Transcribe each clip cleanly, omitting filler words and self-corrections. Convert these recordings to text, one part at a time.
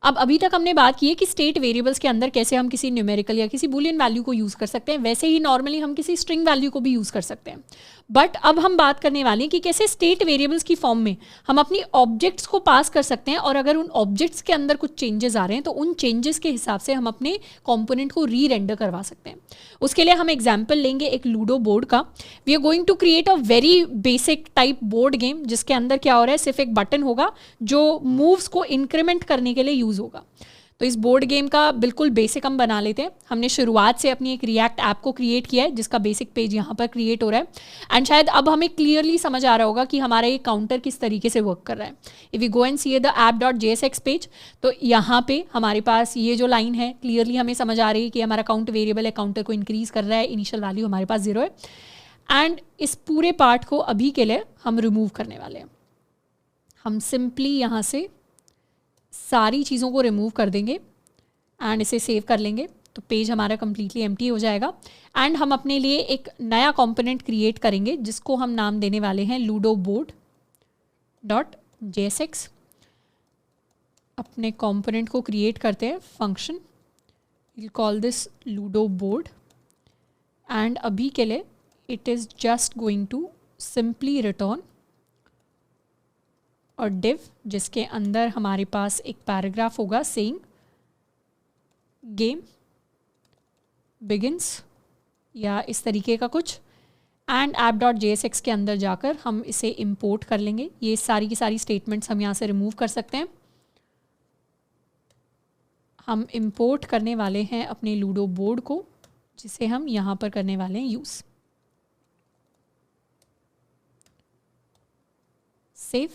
अब अभी तक हमने बात की है कि स्टेट वेरिएबल्स के अंदर कैसे हम किसी न्यूमेरिकल या किसी बूलियन वैल्यू को यूज़ कर सकते हैं, वैसे ही नॉर्मली हम किसी स्ट्रिंग वैल्यू को भी यूज़ कर सकते हैं। बट अब हम बात करने वाले हैं कि कैसे स्टेट वेरिएबल्स की फॉर्म में हम अपनी ऑब्जेक्ट्स को पास कर सकते हैं, और अगर उन ऑब्जेक्ट्स के अंदर कुछ चेंजेस आ रहे हैं तो उन चेंजेस के हिसाब से हम अपने कंपोनेंट को री रेंडर करवा सकते हैं। उसके लिए हम एग्जाम्पल लेंगे एक लूडो बोर्ड का। We are going to create a very basic type board game, जिसके अंदर क्या हो रहा है, सिर्फ एक बटन होगा जो मूव्स को इंक्रीमेंट करने के लिए यूज़ होगा। तो इस बोर्ड गेम का बिल्कुल बेसिक हम बना लेते हैं। हमने शुरुआत से अपनी एक रिएक्ट ऐप को क्रिएट किया है, जिसका बेसिक पेज यहाँ पर क्रिएट हो रहा है। एंड शायद अब हमें क्लियरली समझ आ रहा होगा कि हमारा ये काउंटर किस तरीके से वर्क कर रहा है। If we go and see the app.jsx page, तो यहाँ पे हमारे पास ये जो लाइन है क्लियरली हमें समझ आ रही है कि हमारा काउंट वेरिएबल है, काउंटर को इंक्रीज कर रहा है, इनिशियल वैल्यू हमारे पास 0 है। एंड इस पूरे पार्ट को अभी के लिए हम रिमूव करने वाले हैं। हम सिंपली यहाँ से सारी चीज़ों को रिमूव कर देंगे एंड इसे सेव कर लेंगे, तो पेज हमारा कम्प्लीटली एम्प्टी हो जाएगा। एंड हम अपने लिए एक नया कंपोनेंट क्रिएट करेंगे, जिसको हम नाम देने वाले हैं लूडो बोर्ड .jsx। अपने कंपोनेंट को क्रिएट करते हैं, function, will call this ludo board. And अभी के लिए it is just going to simply return और div, जिसके अंदर हमारे पास एक पैराग्राफ होगा सेइंग गेम बिगिंस या इस तरीके का कुछ। एंड app.jsx के अंदर जाकर हम इसे इंपोर्ट कर लेंगे। ये सारी की सारी स्टेटमेंट्स हम यहाँ से रिमूव कर सकते हैं। हम इंपोर्ट करने वाले हैं अपने लूडो बोर्ड को, जिसे हम यहाँ पर करने वाले हैं यूज़। सेव,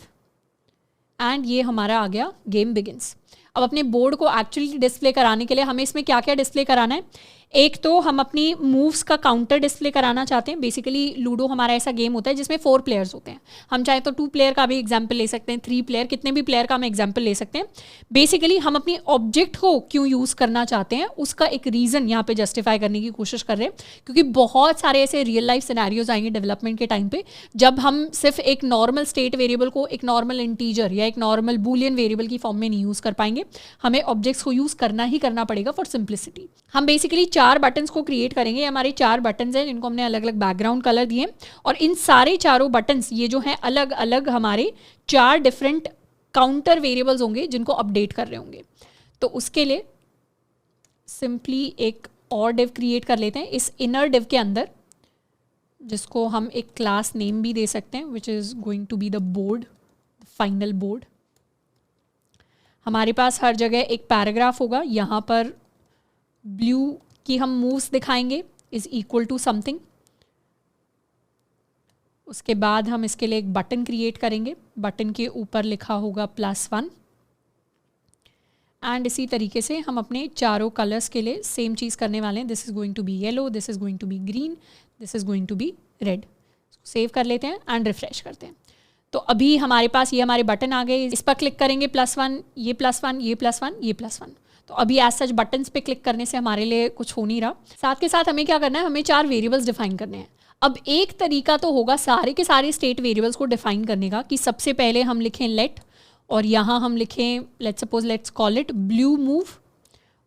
एंड ये हमारा आ गया गेम बिगिंस। अब अपने बोर्ड को एक्चुअली डिस्प्ले कराने के लिए हमें इसमें क्या क्या डिस्प्ले कराना है। एक तो हम अपनी मूव्स का काउंटर डिस्प्ले कराना चाहते हैं। बेसिकली लूडो हमारा ऐसा गेम होता है जिसमें 4 प्लेयर्स होते हैं। हम चाहे तो 2 प्लेयर का भी एग्जाम्पल ले सकते हैं, 3 प्लेयर, कितने भी प्लेयर का हम एग्जाम्पल ले सकते हैं। बेसिकली हम अपनी ऑब्जेक्ट को क्यों यूज़ करना चाहते हैं उसका एक रीज़न यहाँ पे जस्टिफाई करने की कोशिश कर रहे हैं, क्योंकि बहुत सारे ऐसे रियल लाइफ सिनेरियोज आएंगे डेवलपमेंट के टाइम पे, जब हम सिर्फ एक नॉर्मल स्टेट वेरिएबल को एक नॉर्मल इंटीजर या एक नॉर्मल बूलियन वेरिएबल की फॉर्म में नहीं यूज़ कर पाएंगे। हमें ऑब्जेक्ट्स को यूज़ करना ही करना पड़ेगा फॉर सिंप्लिसिटी। हम बेसिकली 4 बटन्स को क्रिएट करेंगे। हमारे 4 बटन्स हैं जिनको हमने अलग अलग बैकग्राउंड कलर दिए, और इन सारे चारों बटन्स ये जो हैं अलग अलग हमारे 4 डिफरेंट काउंटर वेरिएबल्स होंगे जिनको अपडेट कर रहे होंगे। तो उसके लिए सिंपली एक और डिव क्रिएट कर लेते हैं इस इनर डिव के अंदर, जिसको हम एक क्लास नेम भी दे सकते हैं, which is going to be the board, final board. हमारे पास हर जगह एक पैराग्राफ होगा। यहाँ पर ब्लू की हम मूव्स दिखाएंगे इज़ इक्वल टू समथिंग। उसके बाद हम इसके लिए एक बटन क्रिएट करेंगे, बटन के ऊपर लिखा होगा +1। एंड इसी तरीके से हम अपने चारों कलर्स के लिए सेम चीज़ करने वाले हैं। This is going to be yellow, this is going to be green, this is going to be red. Save कर लेते हैं एंड रिफ्रेश करते हैं। तो अभी हमारे पास ये हमारे बटन आ गए। इस पर क्लिक करेंगे +1, ये +1, ये +1, ये +1। तो अभी एज सच बटन्स पे क्लिक करने से हमारे लिए कुछ हो नहीं रहा। साथ के साथ हमें क्या करना है, हमें 4 वेरिएबल्स डिफाइन करने हैं। अब एक तरीका तो होगा सारे के सारे स्टेट वेरिएबल्स को डिफाइन करने का, कि सबसे पहले हम लिखें लेट, और यहाँ हम लिखें let's call it blew move,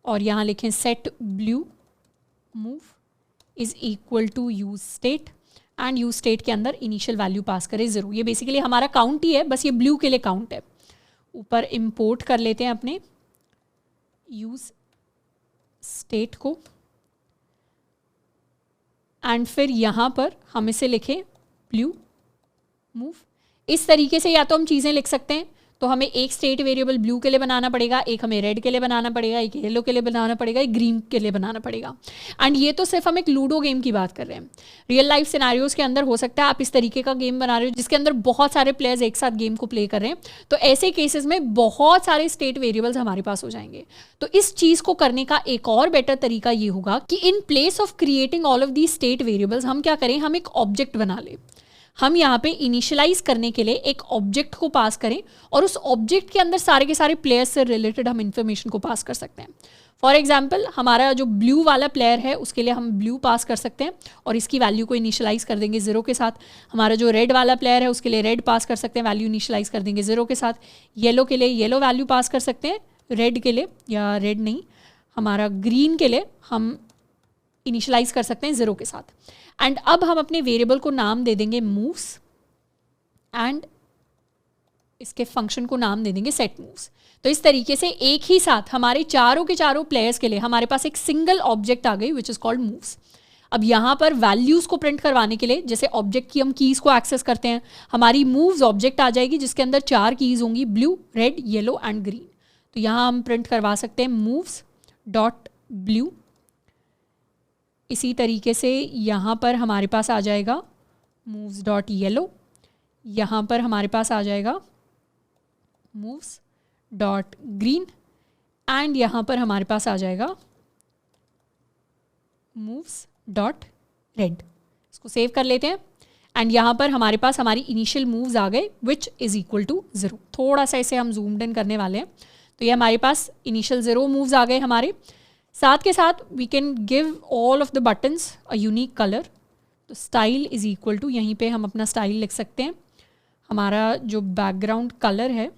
और यहाँ लिखें set blue move is equal to use state, and use state के अंदर इनिशियल वैल्यू पास करें 0। ये बेसिकली हमारा काउंट ही है, बस ये ब्लू के लिए काउंट है। ऊपर इंपोर्ट कर लेते हैं अपने यूज स्टेट को, एंड फिर यहाँ पर हम इसे लिखें ब्लू मूव। इस तरीके से या तो हम चीज़ें लिख सकते हैं, तो हमें एक स्टेट वेरिएबल ब्लू के लिए बनाना पड़ेगा, एक हमें रेड के लिए बनाना पड़ेगा, एक येलो के लिए बनाना पड़ेगा, एक ग्रीन के लिए बनाना पड़ेगा। एंड ये तो सिर्फ हम एक लूडो गेम की बात कर रहे हैं। रियल लाइफ सिनेरियोज के अंदर हो सकता है आप इस तरीके का गेम बना रहे हो जिसके अंदर बहुत सारे प्लेयर्स एक साथ गेम को प्ले कर रहे हैं, तो ऐसे केसेस में बहुत सारे स्टेट वेरिएबल्स हमारे पास हो जाएंगे। तो इस चीज़ को करने का एक और बेटर तरीका ये होगा कि in place of creating all of the state variables हम क्या करें, हम एक ऑब्जेक्ट बना लें। हम यहाँ पे इनिशियलाइज करने के लिए एक ऑब्जेक्ट को पास करें, और उस ऑब्जेक्ट के अंदर सारे के सारे प्लेयर्स से रिलेटेड हम इंफॉर्मेशन को पास कर सकते हैं। फॉर एग्जाम्पल हमारा जो ब्लू वाला प्लेयर है उसके लिए हम ब्लू पास कर सकते हैं, और इसकी वैल्यू को इनिशियलाइज कर देंगे 0 के साथ। हमारा जो रेड वाला प्लेयर है उसके लिए रेड पास कर सकते हैं, वैल्यू इनिशियलाइज कर देंगे 0 के साथ। येलो के लिए येलो वैल्यू पास कर सकते हैं, रेड के लिए, या रेड नहीं, हमारा ग्रीन के लिए हम इनिशियलाइज कर सकते हैं 0 के साथ। एंड अब हम अपने वेरिएबल को नाम दे देंगे मूव्स एंड इसके फंक्शन को नाम दे देंगे सेट मूव्स। तो इस तरीके से एक ही साथ हमारे चारों के चारों प्लेयर्स के लिए हमारे पास एक सिंगल ऑब्जेक्ट आ गई विच इज़ कॉल्ड मूव्स। अब यहाँ पर वैल्यूज़ को प्रिंट करवाने के लिए जैसे ऑब्जेक्ट की हम कीज़ को एक्सेस करते हैं, हमारी मूव्स ऑब्जेक्ट आ जाएगी जिसके अंदर 4 कीज़ होंगी, blue, red, yellow and green. तो यहाँ हम प्रिंट करवा सकते हैं मूव्स डॉट ब्लू। इसी तरीके से यहाँ पर हमारे पास आ जाएगा मूव्स डॉट येलो, यहाँ पर हमारे पास आ जाएगा मूव्स डॉट ग्रीन एंड यहाँ पर हमारे पास आ जाएगा मूव्स डॉट रेड। इसको सेव कर लेते हैं एंड यहाँ पर हमारे पास हमारी इनिशियल मूव्स आ गए विच इज़ इक्वल टू 0। थोड़ा सा इसे हम जूम्ड इन करने वाले हैं, तो ये हमारे पास इनिशियल 0 मूव्स आ गए हमारे। साथ के साथ we can give all of the buttons a unique colour. तो स्टाइल इज़ इक्वल टू, यहीं पे हम अपना स्टाइल लिख सकते हैं। हमारा जो बैकग्राउंड कलर है,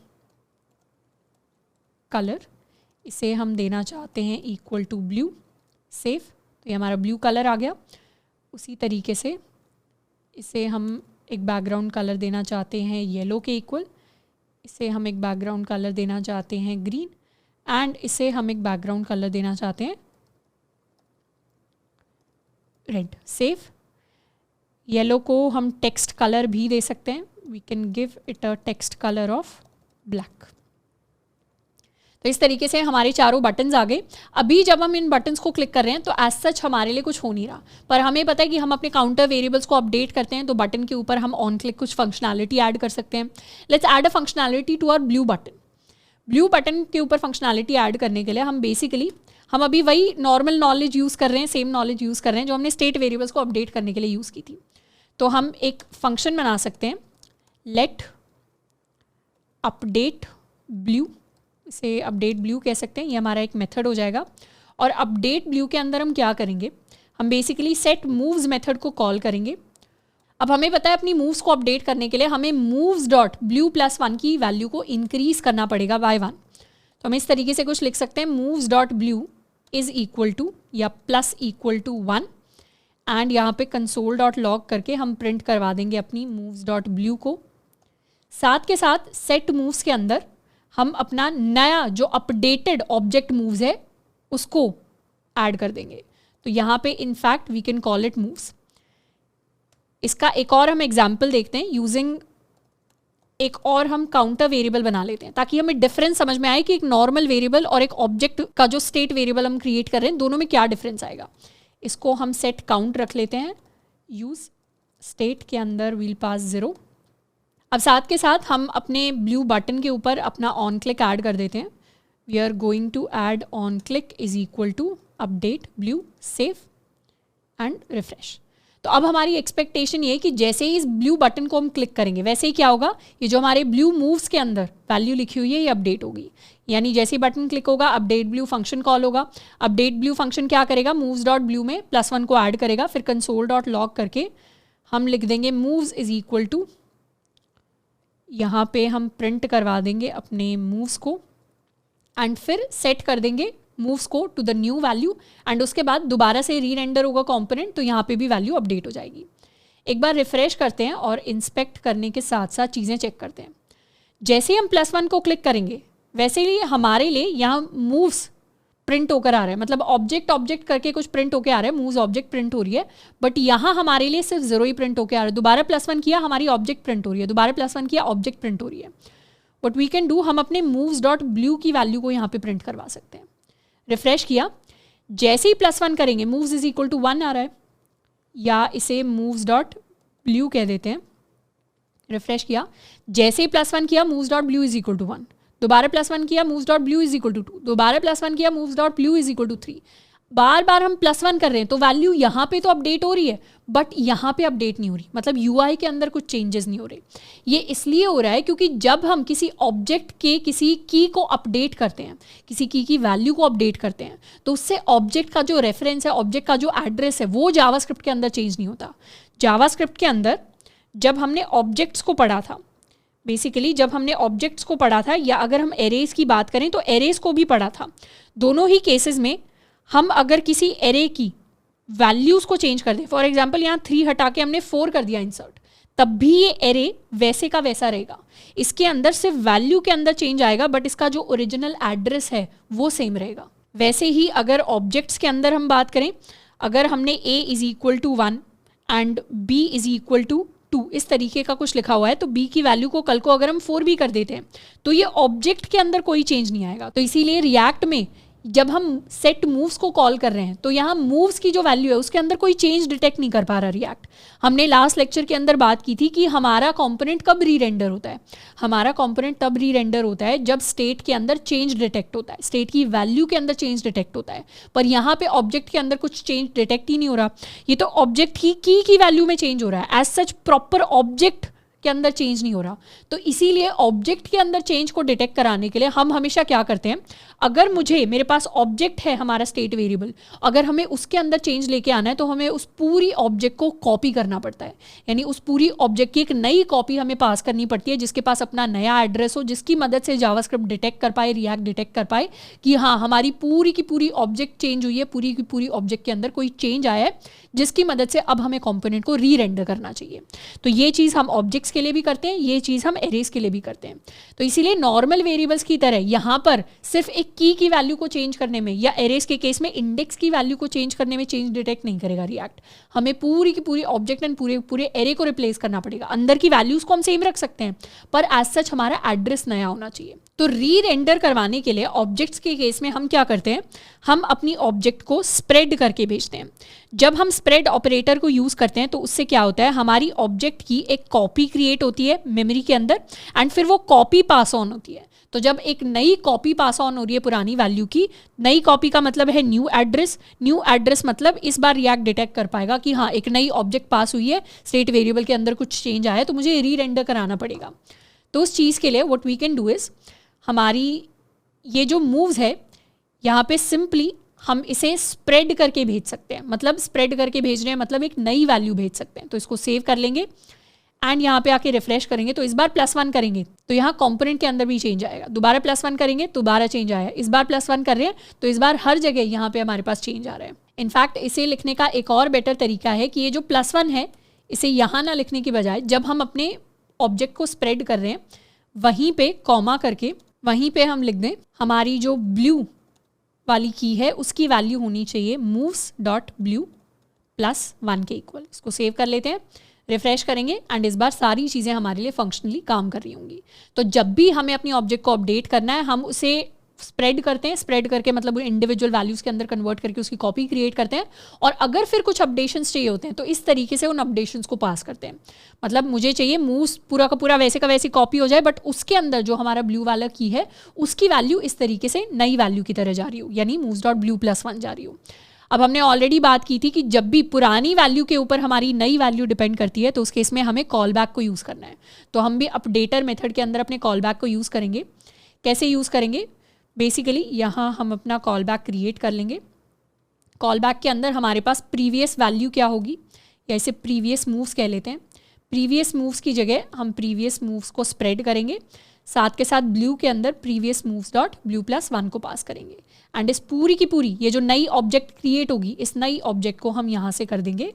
कलर, इसे हम देना चाहते हैं इक्वल टू ब्लू। सेव, तो ये हमारा ब्लू कलर आ गया। उसी तरीके से इसे हम एक बैकग्राउंड कलर देना चाहते हैं येलो के इक्वल, इसे हम एक बैकग्राउंड कलर देना चाहते हैं ग्रीन एंड इसे हम एक बैकग्राउंड कलर देना चाहते हैं रेड। सेव, येलो को हम टेक्स्ट कलर भी दे सकते हैं, we can give it a text colour of black. तो इस तरीके से हमारे चारों बटन्स आ गए। अभी जब हम इन बटन्स को क्लिक कर रहे हैं तो एज सच हमारे लिए कुछ हो नहीं रहा, पर हमें पता है कि हम अपने काउंटर वेरिएबल्स को अपडेट करते हैं तो बटन के ऊपर हम ऑन क्लिक कुछ फंक्शनैलिटी ऐड कर सकते हैं। Let's add a functionality to our blue button. Blue button के ऊपर फंक्शनैलिटी ऐड करने के लिए हम बेसिकली हम अभी वही नॉर्मल नॉलेज यूज़ कर रहे हैं, सेम नॉलेज यूज़ कर रहे हैं जो हमने स्टेट वेरिएबल्स को अपडेट करने के लिए यूज़ की थी। तो हम एक फंक्शन बना सकते हैं, लेट अपडेट ब्लू, इसे अपडेट ब्लू कह सकते हैं, ये हमारा एक मेथड हो जाएगा। और अपडेट ब्लू के अंदर हम क्या करेंगे, हम बेसिकली सेट मूव्स मेथड को कॉल करेंगे। अब हमें पता है अपनी मूव्स को अपडेट करने के लिए हमें मूव्स डॉट ब्लू +1 की वैल्यू को इंक्रीज करना पड़ेगा बाय 1। तो हम इस तरीके से कुछ लिख सकते हैं, moves dot blue is equal to या प्लस इक्वल टू 1 एंड यहाँ पे कंसोल डॉट लॉग करके हम प्रिंट करवा देंगे अपनी मूव्स डॉट ब्लू को। साथ के साथ सेट मूव्स के अंदर हम अपना नया जो अपडेटेड ऑब्जेक्ट मूव्स है उसको ऐड कर देंगे। तो यहाँ पे in fact we can call it moves. इसका एक और हम एग्जाम्पल देखते हैं यूजिंग एक और हम काउंटर वेरिएबल बना लेते हैं ताकि हमें डिफरेंस समझ में आए कि एक नॉर्मल वेरिएबल और एक ऑब्जेक्ट का जो स्टेट वेरिएबल हम क्रिएट कर रहे हैं दोनों में क्या डिफरेंस आएगा। इसको हम सेट काउंट रख लेते हैं, यूज स्टेट के अंदर वील पास 0। अब साथ के साथ हम अपने ब्लू बटन के ऊपर अपना ऑन क्लिक ऐड कर देते हैं। We are going to add on click is equal to update blue. Save and refresh. तो अब हमारी एक्सपेक्टेशन ये है कि जैसे ही इस ब्लू बटन को हम क्लिक करेंगे वैसे ही क्या होगा, ये जो हमारे ब्लू मूव्स के अंदर वैल्यू लिखी हुई है ये अपडेट होगी। यानी जैसे ही बटन क्लिक होगा अपडेट ब्लू फंक्शन कॉल होगा। अपडेट ब्लू फंक्शन क्या करेगा, मूव्स डॉट ब्लू में +1 को ऐड करेगा, फिर कंसोल डॉट लॉग करके हम लिख देंगे मूव्स इज इक्वल टू, यहाँ पे हम प्रिंट करवा देंगे अपने मूव्स को एंड फिर सेट कर देंगे मूव्स को to the new value and उसके बाद दोबारा से री रेंडर होगा कंपोनेंट, तो यहाँ पे भी वैल्यू अपडेट हो जाएगी। एक बार रिफ्रेश करते हैं और इंस्पेक्ट करने के साथ साथ चीज़ें चेक करते हैं। जैसे ही हम +1 को क्लिक करेंगे वैसे ही हमारे लिए यहाँ मूव्स प्रिंट होकर आ रहा है, मतलब ऑब्जेक्ट करके कुछ प्रिंट होकर आ रहा है, मूव्स ऑब्जेक्ट प्रिंट हो रही है, बट यहाँ हमारे लिए सिर्फ 0 ही प्रिंट होकर आ रहा है। दोबारा +1 किया हमारी ऑब्जेक्ट प्रिंट हो रही है, दोबारा +1 किया ऑब्जेक्ट प्रिंट हो रही है। व्हाट वी कैन डू, हम अपने मूव्स डॉट ब्लू की वैल्यू को यहाँ पे प्रिंट करवा सकते हैं। रिफ्रेश किया, जैसे ही +1 करेंगे मूव्स इज इक्वल टू 1 आ रहा है, या इसे मूव्स डॉट ब्लू कह देते हैं। रिफ्रेश किया, जैसे ही +1 किया moves dot blue is equal to 1, दोबारा +1 किया moves dot blue is equal to 2, दोबारा +1 किया moves dot blue is equal to 3। बार बार हम +1 कर रहे हैं तो वैल्यू यहाँ पे तो अपडेट हो रही है बट यहाँ पे अपडेट नहीं हो रही, मतलब UI के अंदर कुछ चेंजेस नहीं हो रहे। ये इसलिए हो रहा है क्योंकि जब हम किसी ऑब्जेक्ट के किसी की को अपडेट करते हैं, किसी की वैल्यू को अपडेट करते हैं, तो उससे ऑब्जेक्ट का जो रेफरेंस है, ऑब्जेक्ट का जो एड्रेस है, वो जावास्क्रिप्ट के अंदर चेंज नहीं होता। जावास्क्रिप्ट के अंदर जब हमने ऑब्जेक्ट्स को पढ़ा था, बेसिकली जब हमने ऑब्जेक्ट्स को पढ़ा था, या अगर हम एरेज की बात करें तो एरेज को भी पढ़ा था, दोनों ही केसेस में हम अगर किसी एरे की वैल्यूज़ को चेंज कर दें, फॉर एग्जाम्पल यहाँ 3 हटा के हमने 4 कर दिया इंसर्ट, तब भी ये एरे वैसे का वैसा रहेगा। इसके अंदर सिर्फ वैल्यू के अंदर चेंज आएगा, बट इसका जो ओरिजिनल एड्रेस है वो सेम रहेगा। वैसे ही अगर ऑब्जेक्ट्स के अंदर हम बात करें, अगर हमने a is equal to 1 and b is equal to 2 इस तरीके का कुछ लिखा हुआ है, तो b की वैल्यू को कल को अगर हम 4 भी कर देते हैं तो ये ऑब्जेक्ट के अंदर कोई चेंज नहीं आएगा। तो इसीलिए रिएक्ट में जब हम सेट मूव्स को कॉल कर रहे हैं तो यहाँ मूव्स की जो वैल्यू है उसके अंदर कोई चेंज डिटेक्ट नहीं कर पा रहा रिएक्ट। हमने लास्ट लेक्चर के अंदर बात की थी कि हमारा कंपोनेंट कब री रेंडर होता है, हमारा कंपोनेंट तब री रेंडर होता है जब स्टेट के अंदर चेंज डिटेक्ट होता है, स्टेट की वैल्यू के अंदर चेंज डिटेक्ट होता है। पर यहाँ पे ऑब्जेक्ट के अंदर कुछ चेंज डिटेक्ट ही नहीं हो रहा, ये तो ऑब्जेक्ट ही की वैल्यू में चेंज हो रहा है, एज सच प्रॉपर ऑब्जेक्ट के अंदर चेंज नहीं हो रहा। तो इसीलिए ऑब्जेक्ट के अंदर चेंज को डिटेक्ट कराने के लिए हम हमेशा क्या करते हैं, अगर मेरे पास ऑब्जेक्ट है हमारा स्टेट वेरिएबल, अगर हमें उसके अंदर चेंज लेके आना है तो हमें उस पूरी ऑब्जेक्ट को कॉपी करना पड़ता है, यानी उस पूरी ऑब्जेक्ट की एक नई कॉपी हमें पास करनी पड़ती है जिसके पास अपना नया एड्रेस हो, जिसकी मदद से जावास्क्रिप्ट डिटेक्ट कर पाए, रिएक्ट डिटेक्ट कर पाए कि हाँ हमारी पूरी की पूरी ऑब्जेक्ट चेंज हुई है, पूरी की पूरी ऑब्जेक्ट के अंदर कोई चेंज आया है जिसकी मदद से अब हमें कंपोनेंट को री रेंडर करना चाहिए। तो ये चीज़ हम ऑब्जेक्ट्स के लिए भी करते हैं, ये चीज़ हम एरेज के लिए भी करते हैं। तो इसीलिए नॉर्मल वेरिएबल्स की तरह यहाँ पर सिर्फ एक की वैल्यू को चेंज करने में, या एरेज के केस में इंडेक्स की वैल्यू को चेंज करने में चेंज डिटेक्ट नहीं करेगा रिएक्ट। हमें पूरी की पूरी ऑब्जेक्ट एंड पूरे एरे को रिप्लेस करना पड़ेगा। अंदर की वैल्यूज को हम सेम रख सकते हैं पर एज सच हमारा एड्रेस नया होना चाहिए। तो री रेंडर करवाने के लिए ऑब्जेक्ट्स के केस में हम क्या करते हैं, हम अपनी ऑब्जेक्ट को स्प्रेड करके भेजते हैं। जब हम स्प्रेड ऑपरेटर को यूज़ करते हैं तो उससे क्या होता है, हमारी ऑब्जेक्ट की एक कॉपी क्रिएट होती है मेमोरी के अंदर एंड फिर वो कॉपी पास ऑन होती है। तो जब एक नई कॉपी पास ऑन हो रही है पुरानी वैल्यू की, नई कॉपी का मतलब है न्यू एड्रेस मतलब इस बार रिएक्ट डिटेक्ट कर पाएगा कि हाँ एक नई ऑब्जेक्ट पास हुई है, स्टेट वेरिएबल के अंदर कुछ चेंज आया है तो मुझे री रेंडर कराना पड़ेगा। तो उस चीज़ के लिए what we can do is, हमारी ये जो मूव्स है यहाँ पे सिंपली हम इसे स्प्रेड करके भेज सकते हैं। मतलब स्प्रेड करके भेज रहे हैं मतलब एक नई वैल्यू भेज सकते हैं। तो इसको सेव कर लेंगे एंड यहाँ पे आके रिफ्रेश करेंगे तो इस बार +1 करेंगे तो यहाँ कंपोनेंट के अंदर भी चेंज आएगा, दोबारा +1 करेंगे तो दोबारा चेंज आया, इस बार +1 कर रहे हैं तो इस बार हर जगह यहाँ पे हमारे पास चेंज आ रहा है। इनफैक्ट इसे लिखने का एक और बेटर तरीका है कि ये जो +1 है इसे यहाँ ना लिखने की बजाय जब हम अपने ऑब्जेक्ट को स्प्रेड कर रहे हैं वहीं पे कॉमा करके वहीं पे हम लिख दें हमारी जो ब्लू वाली की है उसकी वैल्यू होनी चाहिए moves.blue +1 के इक्वल। इसको सेव कर लेते हैं, रिफ्रेश करेंगे एंड इस बार सारी चीज़ें हमारे लिए फंक्शनली काम कर रही होंगी। तो जब भी हमें अपनी ऑब्जेक्ट को अपडेट करना है हम उसे स्प्रेड करते हैं, स्प्रेड करके मतलब इंडिविजुअल वैल्यूज़ के अंदर कन्वर्ट करके उसकी कॉपी क्रिएट करते हैं और अगर फिर कुछ अपडेशंस चाहिए होते हैं तो इस तरीके से उन अपडेशंस को पास करते हैं। मतलब मुझे चाहिए मूव्स पूरा का पूरा वैसे का वैसी कॉपी हो जाए बट उसके अंदर जो हमारा ब्लू वाला की है उसकी वैल्यू इस तरीके से नई वैल्यू की तरह जा रही हो, यानी moves.blue +1 जा रही हो। अब हमने ऑलरेडी बात की थी कि जब भी पुरानी वैल्यू के ऊपर हमारी नई वैल्यू डिपेंड करती है तो उस केस में हमें कॉल बैक को यूज़ करना है। तो हम भी अपडेटर मेथड के अंदर अपने कॉल बैक को यूज़ करेंगे। कैसे यूज़ करेंगे, बेसिकली यहाँ हम अपना कॉल बैक क्रिएट कर लेंगे। कॉल बैक के अंदर हमारे पास प्रीवियस वैल्यू क्या होगी, या इसे प्रीवियस मूव्स कह लेते हैं। प्रीवियस मूव्स की जगह हम प्रीवियस मूव्स को स्प्रेड करेंगे, साथ के साथ ब्लू के अंदर प्रीवियस moves.blue +1 को पास करेंगे एंड इस पूरी की पूरी ये जो नई ऑब्जेक्ट क्रिएट होगी इस नई ऑब्जेक्ट को हम यहाँ से कर देंगे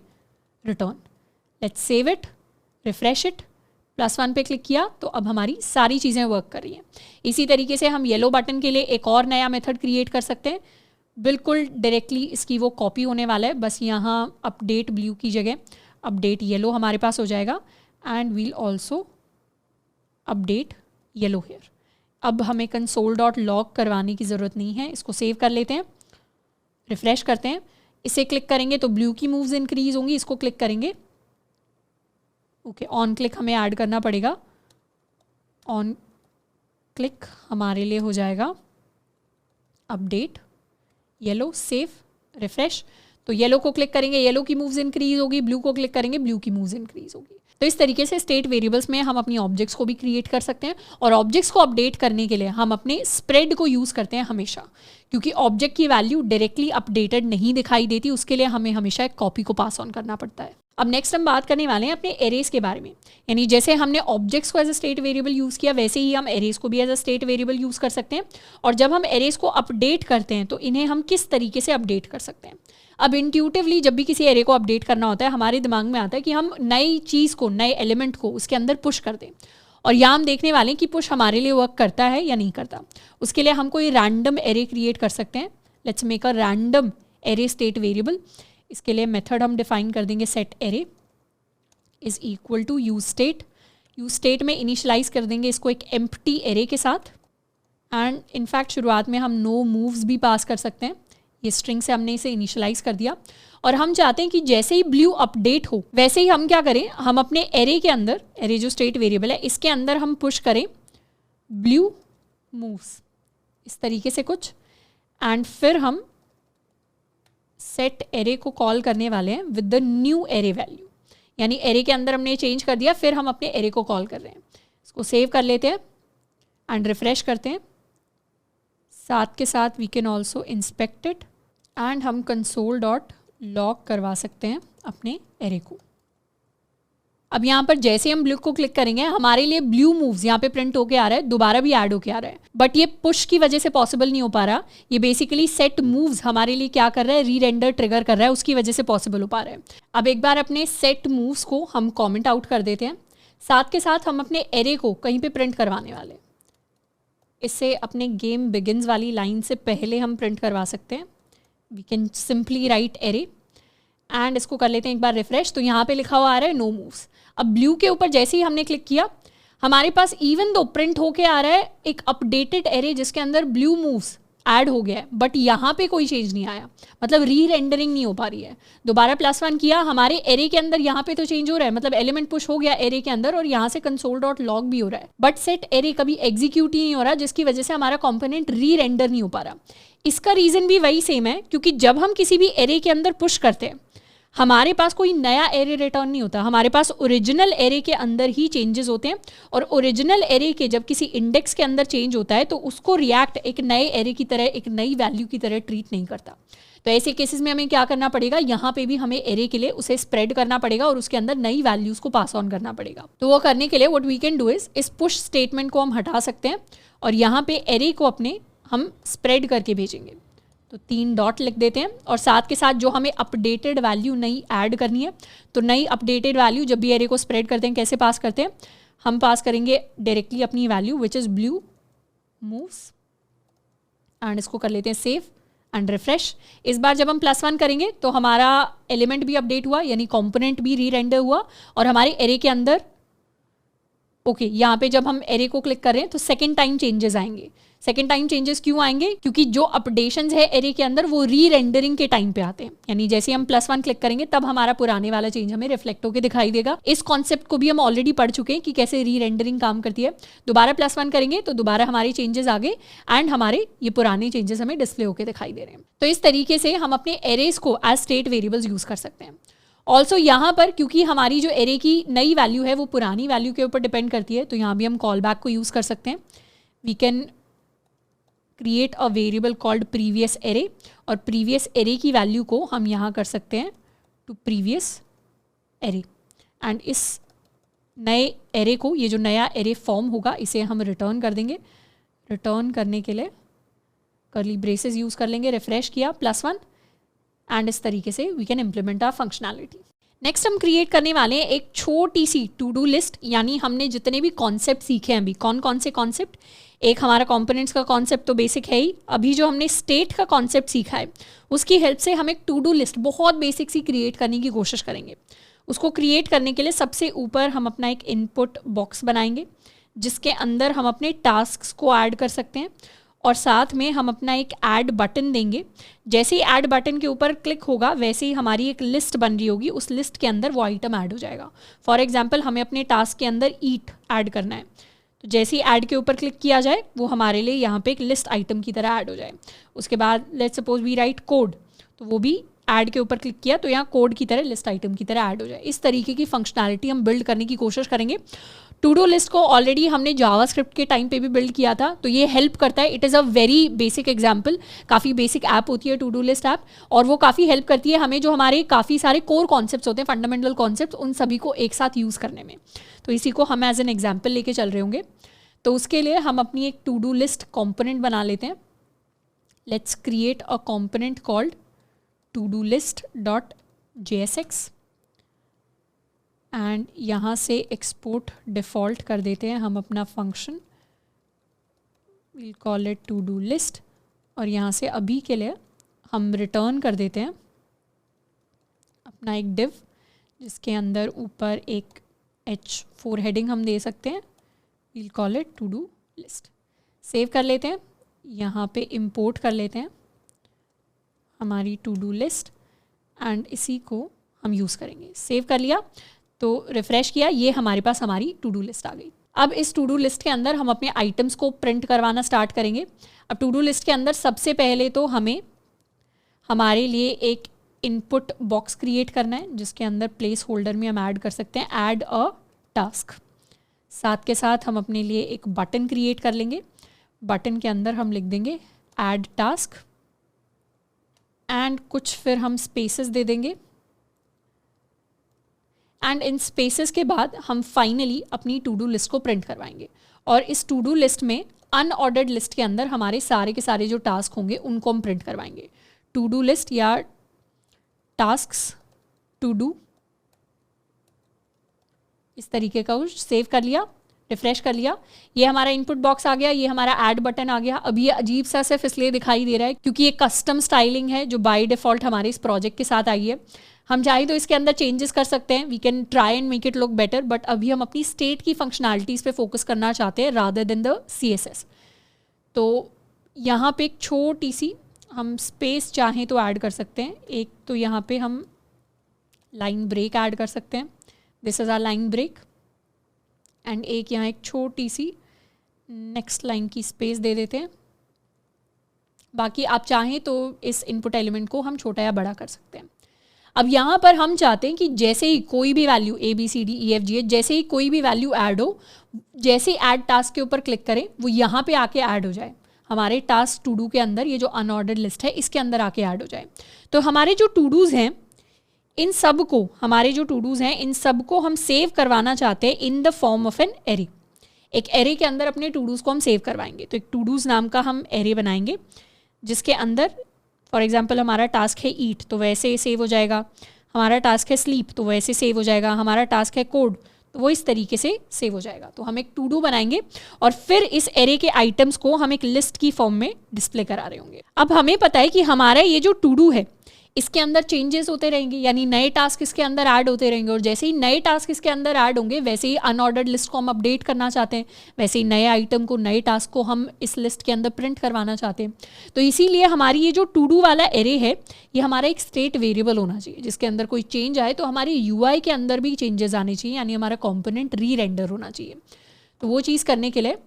return. Let's save it, refresh it, +1 पे क्लिक किया तो अब हमारी सारी चीज़ें वर्क कर रही हैं। इसी तरीके से हम येलो बटन के लिए एक और नया मेथड क्रिएट कर सकते हैं। बिल्कुल डायरेक्टली इसकी वो कॉपी होने वाला है, बस यहाँ अपडेट ब्लू की जगह अपडेट येलो हमारे पास हो जाएगा and we'll also update yellow here. अब हमें console.log करवाने की ज़रूरत नहीं है, इसको सेव कर लेते हैं, रिफ्रेश करते हैं, इसे क्लिक करेंगे तो ब्लू की मूव्स इंक्रीज होंगी, इसको क्लिक करेंगे ओके ऑन क्लिक हमें ऐड करना पड़ेगा। ऑन क्लिक हमारे लिए हो जाएगा अपडेट येलो, सेव, रिफ्रेश। तो येलो को क्लिक करेंगे येलो की मूव्स इंक्रीज होगी, ब्लू को क्लिक करेंगे ब्लू की मूव्स इंक्रीज होगी। तो इस तरीके से स्टेट वेरिएबल्स में हम अपनी ऑब्जेक्ट्स को भी क्रिएट कर सकते हैं और ऑब्जेक्ट्स को अपडेट करने के लिए हम अपने स्प्रेड को यूज़ करते हैं हमेशा, क्योंकि ऑब्जेक्ट की वैल्यू डायरेक्टली अपडेटेड नहीं दिखाई देती, उसके लिए हमें हमेशा एक कॉपी को पास ऑन करना पड़ता है। अब नेक्स्ट हम बात करने वाले हैं अपने एरेज के बारे में, यानी जैसे हमने ऑब्जेक्ट्स को as a state variable use किया वैसे ही हम एरेज को भी as a state variable use कर सकते हैं। और जब हम एरेज को अपडेट करते हैं तो इन्हें हम किस तरीके से अपडेट कर सकते हैं। अब इंट्यूटिवली जब भी किसी एरे को अपडेट करना होता है हमारे दिमाग में आता है कि हम नई चीज़ को, नए एलिमेंट को उसके अंदर पुश कर दें, और यहाँ हम देखने वाले हैं कि पुश हमारे लिए वर्क करता है या नहीं करता। उसके लिए हम कोई रैंडम एरे क्रिएट कर सकते हैं। Let's make a random array state variable. इसके लिए मेथड हम डिफाइन कर देंगे set array is equal to use state. Use state में इनिशियलाइज कर देंगे इसको एक एम्प्टी एरे के साथ, एंड इनफैक्ट शुरुआत में हम नो मूव्स भी पास कर सकते हैं। ये स्ट्रिंग से हमने इसे इनिशियलाइज कर दिया, और हम चाहते हैं कि जैसे ही ब्लू अपडेट हो वैसे ही हम क्या करें, हम अपने एरे के अंदर, एरे जो स्टेट वेरिएबल है इसके अंदर हम पुश करें ब्लू मूव्स, इस तरीके से कुछ, एंड फिर हम सेट एरे को कॉल करने वाले हैं with the new array value. यानी एरे के अंदर हमने चेंज कर दिया, फिर हम अपने एरे को कॉल कर रहे हैं। इसको सेव कर लेते हैं एंड रिफ्रेश करते हैं। साथ के साथ we can also inspect it, and हम कंसोल डॉट लॉग करवा सकते हैं अपने एरे को। अब यहाँ पर जैसे हम ब्लू को क्लिक करेंगे हमारे लिए ब्लू मूव्स यहाँ पे प्रिंट होके आ रहा है, दोबारा भी ऐड होके आ रहा है, बट ये पुश की वजह से पॉसिबल नहीं हो पा रहा। ये बेसिकली सेट मूव्स हमारे लिए क्या कर रहा है, री रेंडर ट्रिगर कर रहा है, उसकी वजह से पॉसिबल हो पा रहा है। अब एक बार अपने सेट मूव्स को हम कॉमेंट आउट कर देते हैं, साथ के साथ हम अपने एरे को कहीं पे प्रिंट करवाने वाले हैं। इससे अपने गेम बिगिन्स वाली लाइन से पहले हम प्रिंट करवा सकते हैं। We can simply write array, and इसको कर लेते हैं एक बार रिफ्रेश, तो यहाँ पे लिखा हुआ आ रहा है नो मूव्स। अब ब्लू के ऊपर जैसे ही हमने क्लिक किया हमारे पास इवन दो प्रिंट होके आ रहा है एक अपडेटेड एरे जिसके अंदर ब्लू मूव्स ऐड हो गया है, बट यहाँ पे कोई चेंज नहीं आया, मतलब री रेंडरिंग नहीं हो पा रही है। दोबारा +1 किया, हमारे एरे के अंदर यहाँ पे तो चेंज हो रहा है, मतलब एलिमेंट पुश हो गया एरे के अंदर, और यहाँ से कंसोल डॉट लॉग भी हो रहा है, बट सेट एरे कभी एग्जीक्यूट ही नहीं हो रहा, जिसकी वजह से हमारा कॉम्पोनेंट री रेंडर नहीं हो पा रहा। इसका रीज़न भी वही सेम है, क्योंकि जब हम किसी भी एरे के अंदर पुश करते हैं हमारे पास कोई नया एरे रिटर्न नहीं होता, हमारे पास ओरिजिनल एरे के अंदर ही चेंजेस होते हैं, और ओरिजिनल एरे के जब किसी इंडेक्स के अंदर चेंज होता है तो उसको रिएक्ट एक नए एरे की तरह, एक नई वैल्यू की तरह ट्रीट नहीं करता। तो ऐसे केसेस में हमें क्या करना पड़ेगा, यहाँ पे भी हमें एरे के लिए उसे स्प्रेड करना पड़ेगा और उसके अंदर नई वैल्यूज़ को पास ऑन करना पड़ेगा। तो वो करने के लिए what we can do is, इस पुश स्टेटमेंट को हम हटा सकते हैं और यहाँ पे एरे को अपने हम स्प्रेड करके भेजेंगे। तो 3 डॉट लिख देते हैं, और साथ के साथ जो हमें अपडेटेड वैल्यू नई ऐड करनी है, तो नई अपडेटेड वैल्यू जब भी एरे को स्प्रेड करते हैं कैसे पास करते हैं, हम पास करेंगे डायरेक्टली अपनी value which is blue moves, and इसको कर लेते हैं सेव एंड रिफ्रेश। इस बार जब हम +1 करेंगे तो हमारा एलिमेंट भी अपडेट हुआ, यानी कॉम्पोनेंट भी री रेंडर हुआ, और हमारे एरे के अंदर यहाँ पे जब हम एरे को क्लिक कर रहे हैं तो सेकेंड टाइम चेंजेस आएंगे। सेकेंड टाइम चेंजेस क्यों आएंगे, क्योंकि जो अपडेशंस है एरे के अंदर वो री रेंडरिंग के टाइम पे आते हैं, यानी जैसे हम +1 क्लिक करेंगे तब हमारा पुराने वाला चेंज हमें रिफ्लेक्ट होकर दिखाई देगा। इस कॉन्सेप्ट को भी हम ऑलरेडी पढ़ चुके हैं कि कैसे री रेंडरिंग काम करती है। दोबारा +1 करेंगे तो दोबारा हमारे चेंजेस आ गए, एंड हमारे ये पुराने चेंजेस हमें डिस्प्ले होकर दिखाई दे रहे हैं। तो इस तरीके से हम अपने एरेज को एज स्टेट वेरिएबल्स यूज कर सकते हैं। ऑल्सो यहाँ पर क्योंकि हमारी जो एरे की नई वैल्यू है वो पुरानी वैल्यू के ऊपर डिपेंड करती है, तो यहाँ भी हम कॉल बैक को यूज़ कर सकते हैं। We can create a variable called previous array, और प्रीवियस एरे की वैल्यू को हम यहाँ कर सकते हैं टू प्रीवियस एरे, एंड इस नए एरे को, ये जो नया एरे फॉर्म होगा इसे हम रिटर्न कर देंगे। रिटर्न करने के लिए कर्ली ब्रेसेस यूज़ कर लेंगे, रिफ्रेश किया +1, एंड इस तरीके से we can implement our functionality. Next हम क्रिएट करने वाले हैं एक छोटी सी टू डू लिस्ट, यानी हमने जितने भी कॉन्सेप्ट सीखे हैं अभी, कौन से कॉन्सेप्ट, एक हमारा कंपोनेंट्स का कॉन्सेप्ट तो बेसिक है ही, अभी जो हमने स्टेट का कॉन्सेप्ट सीखा है उसकी हेल्प से हम एक टू डू लिस्ट बहुत बेसिक सी क्रिएट करने की कोशिश करेंगे। उसको क्रिएट करने के लिए सबसे ऊपर हम अपना एक इनपुट बॉक्स बनाएंगे जिसके अंदर हम अपने टास्क्स को ऐड कर सकते हैं, और साथ में हम अपना एक ऐड बटन देंगे। जैसे ही ऐड बटन के ऊपर क्लिक होगा वैसे ही हमारी एक लिस्ट बन रही होगी, उस लिस्ट के अंदर वो आइटम ऐड हो जाएगा। फॉर एग्जांपल हमें अपने टास्क के अंदर ईट ऐड करना है, तो जैसे ही ऐड के ऊपर क्लिक किया जाए वो हमारे लिए यहाँ पे एक लिस्ट आइटम की तरह ऐड हो जाए। उसके बाद let's suppose we write code, तो वो भी ऐड के ऊपर क्लिक किया तो यहाँ कोड की तरह लिस्ट आइटम की तरह ऐड हो जाए। इस तरीके की फंक्शनैलिटी हम बिल्ड करने की कोशिश करेंगे। टू डू लिस्ट को ऑलरेडी हमने जावास्क्रिप्ट के टाइम पे भी बिल्ड किया था, तो ये हेल्प करता है। It is a very basic example, काफ़ी बेसिक ऐप होती है टू डू लिस्ट ऐप, और वो काफ़ी हेल्प करती है हमें जो हमारे काफ़ी सारे कोर कॉन्सेप्ट्स होते हैं, फंडामेंटल कॉन्सेप्ट्स, उन सभी को एक साथ यूज़ करने में। तो इसी को हम एज एन एग्जाम्पल लेके चल रहे होंगे। तो उसके लिए हम अपनी एक टू डू लिस्ट कॉम्पोनेंट बना लेते हैं। Let's create a component called to-do-list.jsx and यहाँ से एक्सपोर्ट डिफ़ॉल्ट कर देते हैं हम अपना function, we'll call it to do list, और यहाँ से अभी के लिए हम रिटर्न कर देते हैं अपना एक डिव जिसके अंदर ऊपर एक H4 हेडिंग हम दे सकते हैं, we'll call it to do list. Save कर लेते हैं, यहाँ पे इंपोर्ट कर लेते हैं हमारी टू डू लिस्ट एंड इसी को हम यूज़ करेंगे। सेव कर लिया तो रिफ़्रेश किया, ये हमारे पास हमारी टू डू लिस्ट आ गई। अब इस टू डू लिस्ट के अंदर हम अपने आइटम्स को प्रिंट करवाना स्टार्ट करेंगे। अब टू डू लिस्ट के अंदर सबसे पहले तो हमें हमारे लिए एक इनपुट बॉक्स क्रिएट करना है जिसके अंदर प्लेस होल्डर में हम ऐड कर सकते हैं ऐड अ टास्क। साथ के साथ हम अपने लिए एक बटन क्रिएट कर लेंगे। बटन के अंदर हम लिख देंगे ऐड टास्क एंड कुछ फिर हम स्पेसेस दे देंगे एंड इन स्पेसेस के बाद हम फाइनली अपनी टू डू लिस्ट को प्रिंट करवाएंगे। और इस टू डू लिस्ट में अनऑर्डर्ड लिस्ट के अंदर हमारे सारे के सारे जो टास्क होंगे उनको हम प्रिंट करवाएंगे। टू डू लिस्ट या टास्क्स टू डू, इस तरीके का कुछ सेव कर लिया, रिफ्रेश कर लिया, ये हमारा इनपुट बॉक्स आ गया, ये हमारा ऐड बटन आ गया। अब ये अजीब सा सिर्फ इसलिए दिखाई दे रहा है क्योंकि ये कस्टम स्टाइलिंग है जो बाय डिफ़ॉल्ट हमारे इस प्रोजेक्ट के साथ आई है। हम चाहें तो इसके अंदर चेंजेस कर सकते हैं, we can try and make it look better, but अभी हम अपनी स्टेट की फंक्शनैलिटीज़ पे फोकस करना चाहते हैं रादर देन द CSS। तो यहाँ पे एक छोटी सी हम स्पेस चाहें तो ऐड कर सकते हैं। एक तो यहाँ पे हम लाइन ब्रेक ऐड कर सकते हैं, this is our line break, and एक यहाँ एक छोटी सी नेक्स्ट लाइन की स्पेस दे देते हैं। बाकी आप चाहें तो इस इनपुट एलिमेंट को हम छोटा या बड़ा कर सकते हैं। अब यहाँ पर हम चाहते हैं कि जैसे ही कोई भी वैल्यू ABCDEFGH जैसे ही कोई भी वैल्यू ऐड हो, जैसे ही ऐड टास्क के ऊपर क्लिक करें वो यहाँ पे आके ऐड हो जाए हमारे टास्क टू डू के अंदर। ये जो अनऑर्डर्ड लिस्ट है इसके अंदर आके ऐड हो जाए। तो हमारे जो टू डूज़ हैं इन सब को, हमारे जो टू डूज़ हैं इन सब को हम सेव करवाना चाहते हैं इन the form of an array. एक एरे के अंदर अपने टू डूज़ को हम सेव करवाएंगे। तो एक टू डूज़ नाम का हम एरे बनाएंगे जिसके अंदर फॉर एग्जांपल हमारा टास्क है ईट तो वैसे सेव हो जाएगा, हमारा टास्क है स्लीप तो वैसे सेव हो जाएगा, हमारा टास्क है कोड तो वो इस तरीके से सेव हो जाएगा। तो हम एक टू डू बनाएंगे और फिर इस एरे के आइटम्स को हम एक लिस्ट की फॉर्म में डिस्प्ले करा रहे होंगे। अब हमें पता है कि हमारा ये जो टू डू है इसके अंदर चेंजेस होते रहेंगे, यानी नए टास्क इसके अंदर ऐड होते रहेंगे, और जैसे ही नए टास्क इसके अंदर ऐड होंगे वैसे ही अनऑर्डर्ड लिस्ट को हम अपडेट करना चाहते हैं, वैसे ही नए आइटम को, नए टास्क को हम इस लिस्ट के अंदर प्रिंट करवाना चाहते हैं। तो इसीलिए हमारी ये जो टू डू वाला एरे है ये हमारा एक स्टेट वेरिएबल होना चाहिए जिसके अंदर कोई चेंज आए तो हमारे UI के अंदर भी चेंजेस आने चाहिए, यानी हमारा कॉम्पोनेंट री-रेंडर होना चाहिए। तो वो चीज़ करने के लिए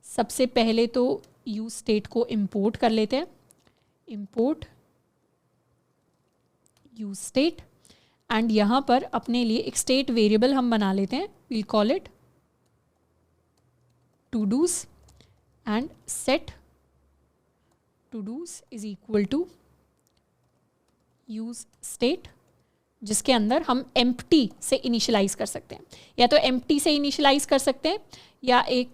सबसे पहले तो यूज स्टेट को इम्पोर्ट कर लेते हैं, इम्पोर्ट यूज स्टेट, एंड यहाँ पर अपने लिए एक स्टेट वेरिएबल हम बना लेते हैं, we'll call it todos and set todos is equal to use state, जिसके अंदर हम एम्प्टी से इनिशियलाइज कर सकते हैं, या तो एम्प्टी से इनिशियलाइज कर सकते हैं या एक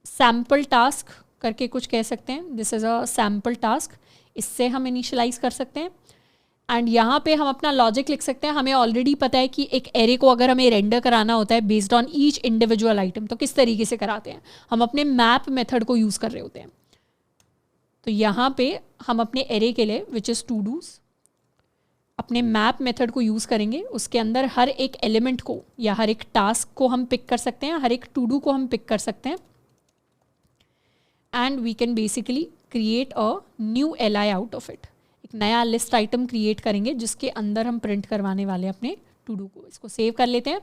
सैम्पल टास्क करके कुछ कह सकते हैं, this is a sample task, इससे हम इनिशियलाइज कर सकते हैं। एंड यहाँ पे हम अपना लॉजिक लिख सकते हैं। हमें ऑलरेडी पता है कि एक एरे को अगर हमें रेंडर कराना होता है based on each individual item तो किस तरीके से कराते हैं, हम अपने मैप मेथड को यूज़ कर रहे होते हैं। तो यहाँ पे हम अपने एरे के लिए विच इज़ टू डूज अपने मैप मेथड को यूज़ करेंगे, उसके अंदर हर एक एलिमेंट को या हर एक टास्क को हम पिक कर सकते हैं, हर एक टू डू को हम पिक कर सकते हैं, and we can basically create a new LI out of it. नया लिस्ट आइटम क्रिएट करेंगे जिसके अंदर हम प्रिंट करवाने वाले अपने टू डू को। इसको सेव कर लेते हैं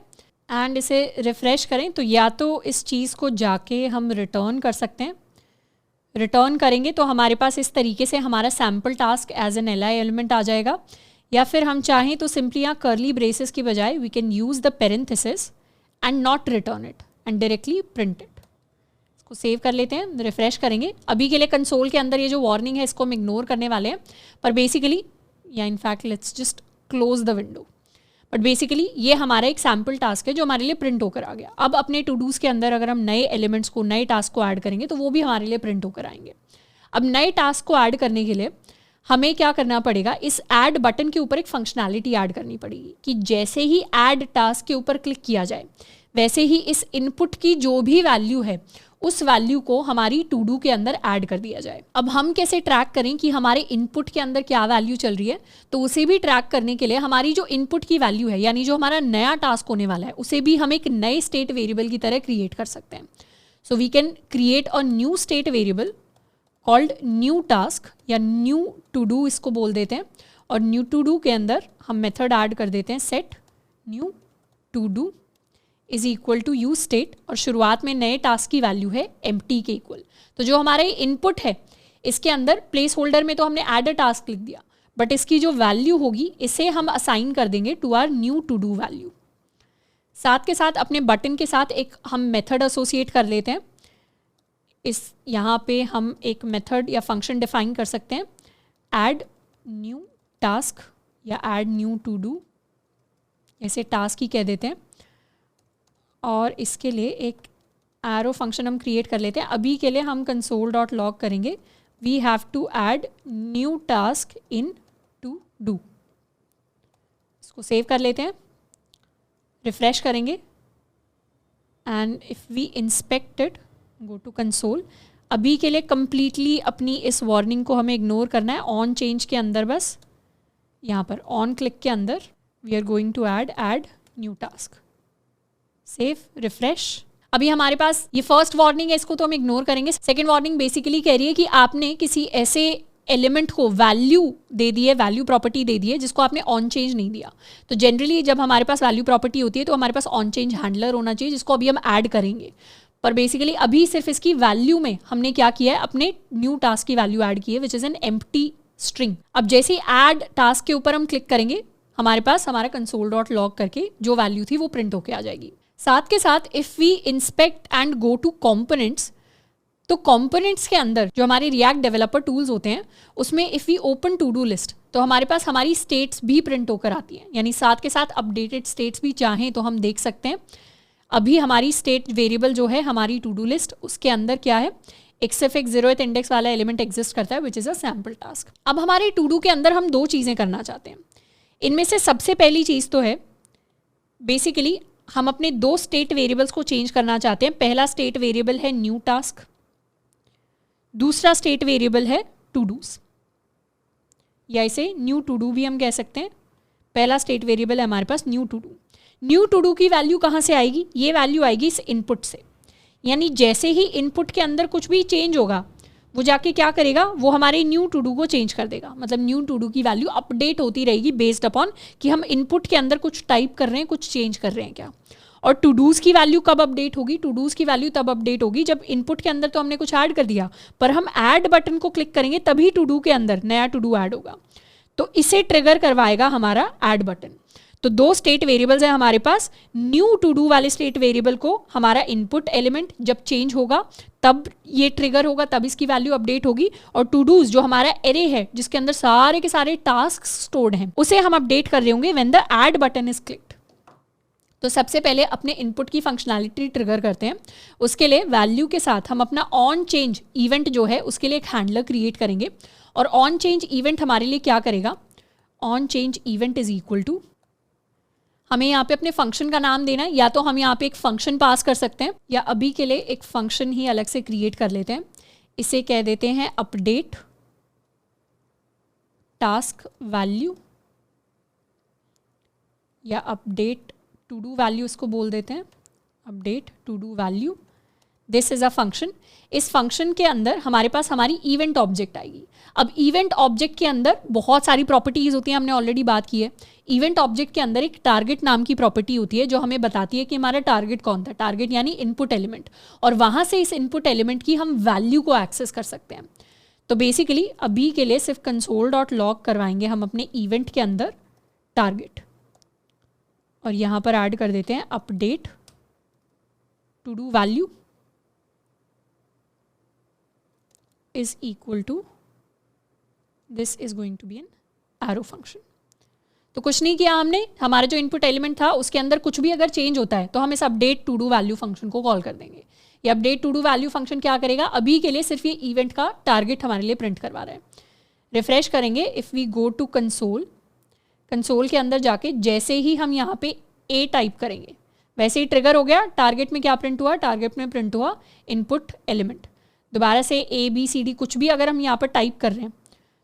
एंड इसे रिफ़्रेश करें तो या तो इस चीज़ को जाके हम रिटर्न कर सकते हैं, रिटर्न करेंगे तो हमारे पास इस तरीके से हमारा sample task as an LI element आ जाएगा, या फिर हम चाहें तो सिंपली यहाँ कर्ली ब्रेसेस की बजाय we can use the parenthesis and not return it, and directly print it. इसको सेव कर लेते हैं, रिफ्रेश करेंगे। अभी के लिए कंसोल के अंदर ये जो वार्निंग है इसको हम इग्नोर करने वाले हैं, पर बेसिकली या in fact let's just close the window. But basically ये हमारा एक सैम्पल टास्क है जो हमारे लिए प्रिंट होकर आ गया। अब अपने टू डूज़ के अंदर अगर हम नए एलिमेंट्स को, नए टास्क को ऐड करेंगे तो वो भी हमारे लिए प्रिंट होकर आएंगे। अब नए टास्क को ऐड करने के लिए हमें क्या करना पड़ेगा, इस ऐड बटन के ऊपर एक फंक्शनैलिटी ऐड करनी पड़ेगी कि जैसे ही ऐड टास्क के ऊपर क्लिक किया जाए वैसे ही इस इनपुट की जो भी वैल्यू है उस वैल्यू को हमारी टू डू के अंदर ऐड कर दिया जाए। अब हम कैसे ट्रैक करें कि हमारे इनपुट के अंदर क्या वैल्यू चल रही है, तो उसे भी ट्रैक करने के लिए हमारी जो इनपुट की वैल्यू है यानी जो हमारा नया टास्क होने वाला है उसे भी हम एक नए स्टेट वेरिएबल की तरह क्रिएट कर सकते हैं। So we can create a new state variable called new task या न्यू टू डू इसको बोल देते हैं, और न्यू टू डू के अंदर हम मेथड ऐड कर देते हैं set new to do is equal to use state, और शुरुआत में नए टास्क की वैल्यू है एम्प्टी के इक्वल। तो जो हमारे इनपुट है इसके अंदर प्लेस होल्डर में तो हमने ऐड अ टास्क लिख दिया, बट इसकी जो वैल्यू होगी इसे हम असाइन कर देंगे to our new to do value. साथ के साथ अपने बटन के साथ एक हम मेथड एसोसिएट कर लेते हैं। इस यहाँ पे हम एक मेथड या फंक्शन डिफाइन कर सकते हैं, ऐड न्यू टास्क या ऐड न्यू टू डू, ऐसे टास्क ही कह देते हैं। और इसके लिए एक एरो फंक्शन हम क्रिएट कर लेते हैं। अभी के लिए हम console.log करेंगे we have to add new task in to do. इसको सेव कर लेते हैं, रिफ्रेश करेंगे and if we inspect it go to console. अभी के लिए कम्प्लीटली अपनी इस वार्निंग को हमें इग्नोर करना है। ऑन चेंज के अंदर बस यहाँ पर ऑन क्लिक के अंदर we are going to add new task. Save, refresh. अभी हमारे पास ये फर्स्ट वार्निंग है, इसको तो हम इग्नोर करेंगे। सेकंड वार्निंग बेसिकली कह रही है कि आपने किसी ऐसे एलिमेंट को वैल्यू दे दी है, वैल्यू प्रॉपर्टी दे दी है जिसको आपने ऑन चेंज नहीं दिया। तो जनरली जब हमारे पास वैल्यू प्रॉपर्टी होती है तो हमारे पास ऑन चेंज हैंडलर होना चाहिए जिसको अभी हम ऐड करेंगे, पर बेसिकली अभी सिर्फ इसकी वैल्यू में हमने क्या किया है, अपने न्यू टास्क की वैल्यू ऐड की है which is an empty string. अब जैसे ही ऐड टास्क के ऊपर हम क्लिक करेंगे हमारे पास हमारा console.log करके जो वैल्यू थी वो प्रिंट होके आ जाएगी। साथ के साथ if we inspect and go to components, तो कॉम्पोनेंट्स के अंदर जो हमारे रिएक्ट डेवलपर टूल्स होते हैं उसमें if we open to do list तो हमारे पास हमारी स्टेट्स भी प्रिंट होकर आती हैं, यानी साथ के साथ अपडेटेड स्टेट्स भी चाहें तो हम देख सकते हैं। अभी हमारी स्टेट वेरिएबल जो है हमारी टू डू लिस्ट उसके अंदर क्या है, एक सिर्फ एक 0th इंडेक्स वाला एलिमेंट एग्जिस्ट करता है which is a sample task. अब हमारे टू डू के अंदर हम दो चीज़ें करना चाहते हैं। इनमें से सबसे पहली चीज़ तो है बेसिकली हम अपने दो स्टेट वेरिएबल्स को चेंज करना चाहते हैं। पहला स्टेट वेरिएबल है न्यू टास्क, दूसरा स्टेट वेरिएबल है टू डूज, या इसे न्यू टू डू भी हम कह सकते हैं। पहला स्टेट वेरिएबल है हमारे पास new to do. New to do की वैल्यू कहाँ से आएगी, ये वैल्यू आएगी इस इनपुट से, यानी जैसे ही इनपुट के अंदर कुछ भी चेंज होगा वो जाके क्या करेगा, वो हमारे न्यू टू डू को चेंज कर देगा। मतलब न्यू टू डू की वैल्यू अपडेट होती रहेगी बेस्ड अपॉन कि हम इनपुट के अंदर कुछ टाइप कर रहे हैं, कुछ चेंज कर रहे हैं क्या। और टू डूज़ की वैल्यू कब अपडेट होगी, टू डूज़ की वैल्यू तब अपडेट होगी जब इनपुट के अंदर तो हमने कुछ ऐड कर दिया, पर हम ऐड बटन को क्लिक करेंगे तभी टू डू के अंदर नया टू डू ऐड होगा। तो इसे ट्रिगर करवाएगा हमारा ऐड बटन। तो दो स्टेट वेरिएबल्स हैं हमारे पास। न्यू टू डू वाले स्टेट वेरिएबल को हमारा इनपुट एलिमेंट जब चेंज होगा तब ये ट्रिगर होगा, तब इसकी वैल्यू अपडेट होगी। और टू डूज जो हमारा एरे है जिसके अंदर सारे के सारे टास्क स्टोर्ड हैं उसे हम अपडेट कर रहे होंगे when the add button is clicked. तो सबसे पहले अपने इनपुट की फंक्शनैलिटी ट्रिगर करते हैं। उसके लिए वैल्यू के साथ हम अपना ऑन चेंज इवेंट जो है उसके लिए एक हैंडलर क्रिएट करेंगे। और ऑन चेंज इवेंट हमारे लिए क्या करेगा, on change event is equal to, हमें यहाँ पे अपने फंक्शन का नाम देना है, या तो हम यहाँ पे एक फंक्शन पास कर सकते हैं या अभी के लिए एक फंक्शन ही अलग से क्रिएट कर लेते हैं। इसे कह देते हैं अपडेट टास्क वैल्यू या अपडेट टू डू वैल्यू, इसको बोल देते हैं update to do value. This is a function. इस फंक्शन के अंदर हमारे पास हमारी इवेंट ऑब्जेक्ट आएगी। अब इवेंट ऑब्जेक्ट के अंदर बहुत सारी प्रॉपर्टीज़ होती हैं, हमने ऑलरेडी बात की है। इवेंट ऑब्जेक्ट के अंदर एक टारगेट नाम की प्रॉपर्टी होती है जो हमें बताती है कि हमारा टारगेट कौन था। टारगेट यानी इनपुट एलिमेंट, और वहाँ से इस इनपुट एलिमेंट की हम वैल्यू को एक्सेस कर सकते हैं। तो बेसिकली अभी के लिए सिर्फ console.log करवाएंगे हम अपने इवेंट के अंदर टारगेट, और यहाँ पर ऐड कर देते हैं update to do value is equal to this is going to be an arrow function. तो कुछ नहीं किया हमने, हमारा जो इनपुट एलिमेंट था उसके अंदर कुछ भी अगर चेंज होता है तो हम इस update to do value function को कॉल कर देंगे। ये update to do value function क्या करेगा, अभी के लिए सिर्फ ये इवेंट का टारगेट हमारे लिए प्रिंट करवा रहा है। रिफ्रेश करेंगे, if we go to console, console के अंदर जाके जैसे ही हम यहाँ पे ए टाइप करेंगे वैसे ही ट्रिगर हो गया। टारगेट में क्या प्रिंट हुआ, टारगेट में प्रिंट हुआ इनपुट एलिमेंट। दोबारा से ए बी सी डी कुछ भी अगर हम यहाँ पर टाइप कर रहे हैं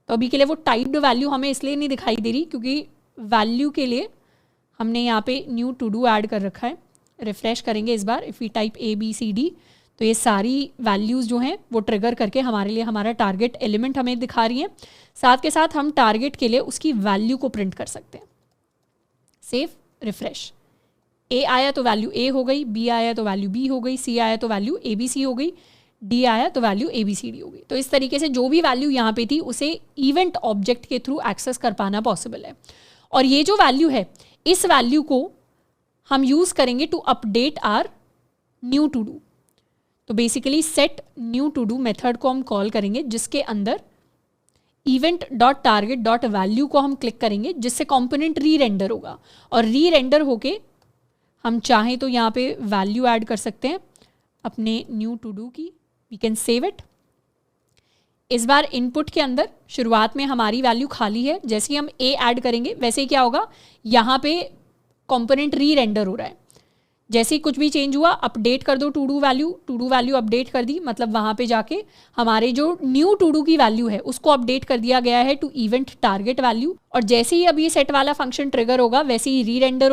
तो अभी के लिए वो टाइप्ड वैल्यू हमें इसलिए नहीं दिखाई दे रही क्योंकि वैल्यू के लिए हमने यहाँ पे न्यू टू डू ऐड कर रखा है। रिफ्रेश करेंगे इस बार, if we type A B C D तो ये सारी वैल्यूज़ जो हैं वो ट्रिगर करके हमारे लिए हमारा टारगेट एलिमेंट हमें दिखा रही हैं। साथ के साथ हम टारगेट के लिए उसकी वैल्यू को प्रिंट कर सकते हैं। Save, refresh. ए आया तो वैल्यू ए हो गई, बी आया तो वैल्यू बी हो गई, सी आया तो वैल्यू ए बी सी हो गई, डी आया तो value A B C D हो गई। तो इस तरीके से जो भी वैल्यू यहाँ पे थी उसे इवेंट ऑब्जेक्ट के थ्रू एक्सेस कर पाना पॉसिबल है। और ये जो वैल्यू है इस वैल्यू को हम यूज़ करेंगे to update our new to do. तो basically set new to do method को हम कॉल करेंगे जिसके अंदर event dot target dot value को हम क्लिक करेंगे जिससे कंपोनेंट री रेंडर होगा और री रेंडर होके हम चाहें तो यहाँ पे वैल्यू ऐड कर सकते हैं अपने न्यू टू डू की। We can save it. इस बार इनपुट के अंदर शुरुआत में हमारी वैल्यू खाली है, जैसे ही हम ए ऐड करेंगे वैसे ही क्या होगा, यहाँ पे कंपोनेंट री रेंडर हो रहा है। जैसे ही कुछ भी चेंज हुआ अपडेट कर दो टू डू वैल्यू अपडेट कर दी, मतलब वहाँ पे जाके हमारे जो न्यू टू डू की वैल्यू है उसको अपडेट कर दिया गया है टू इवेंट टारगेट वैल्यू। और जैसे ही अब ये सेट वाला फंक्शन ट्रिगर होगा वैसे ही री रेंडर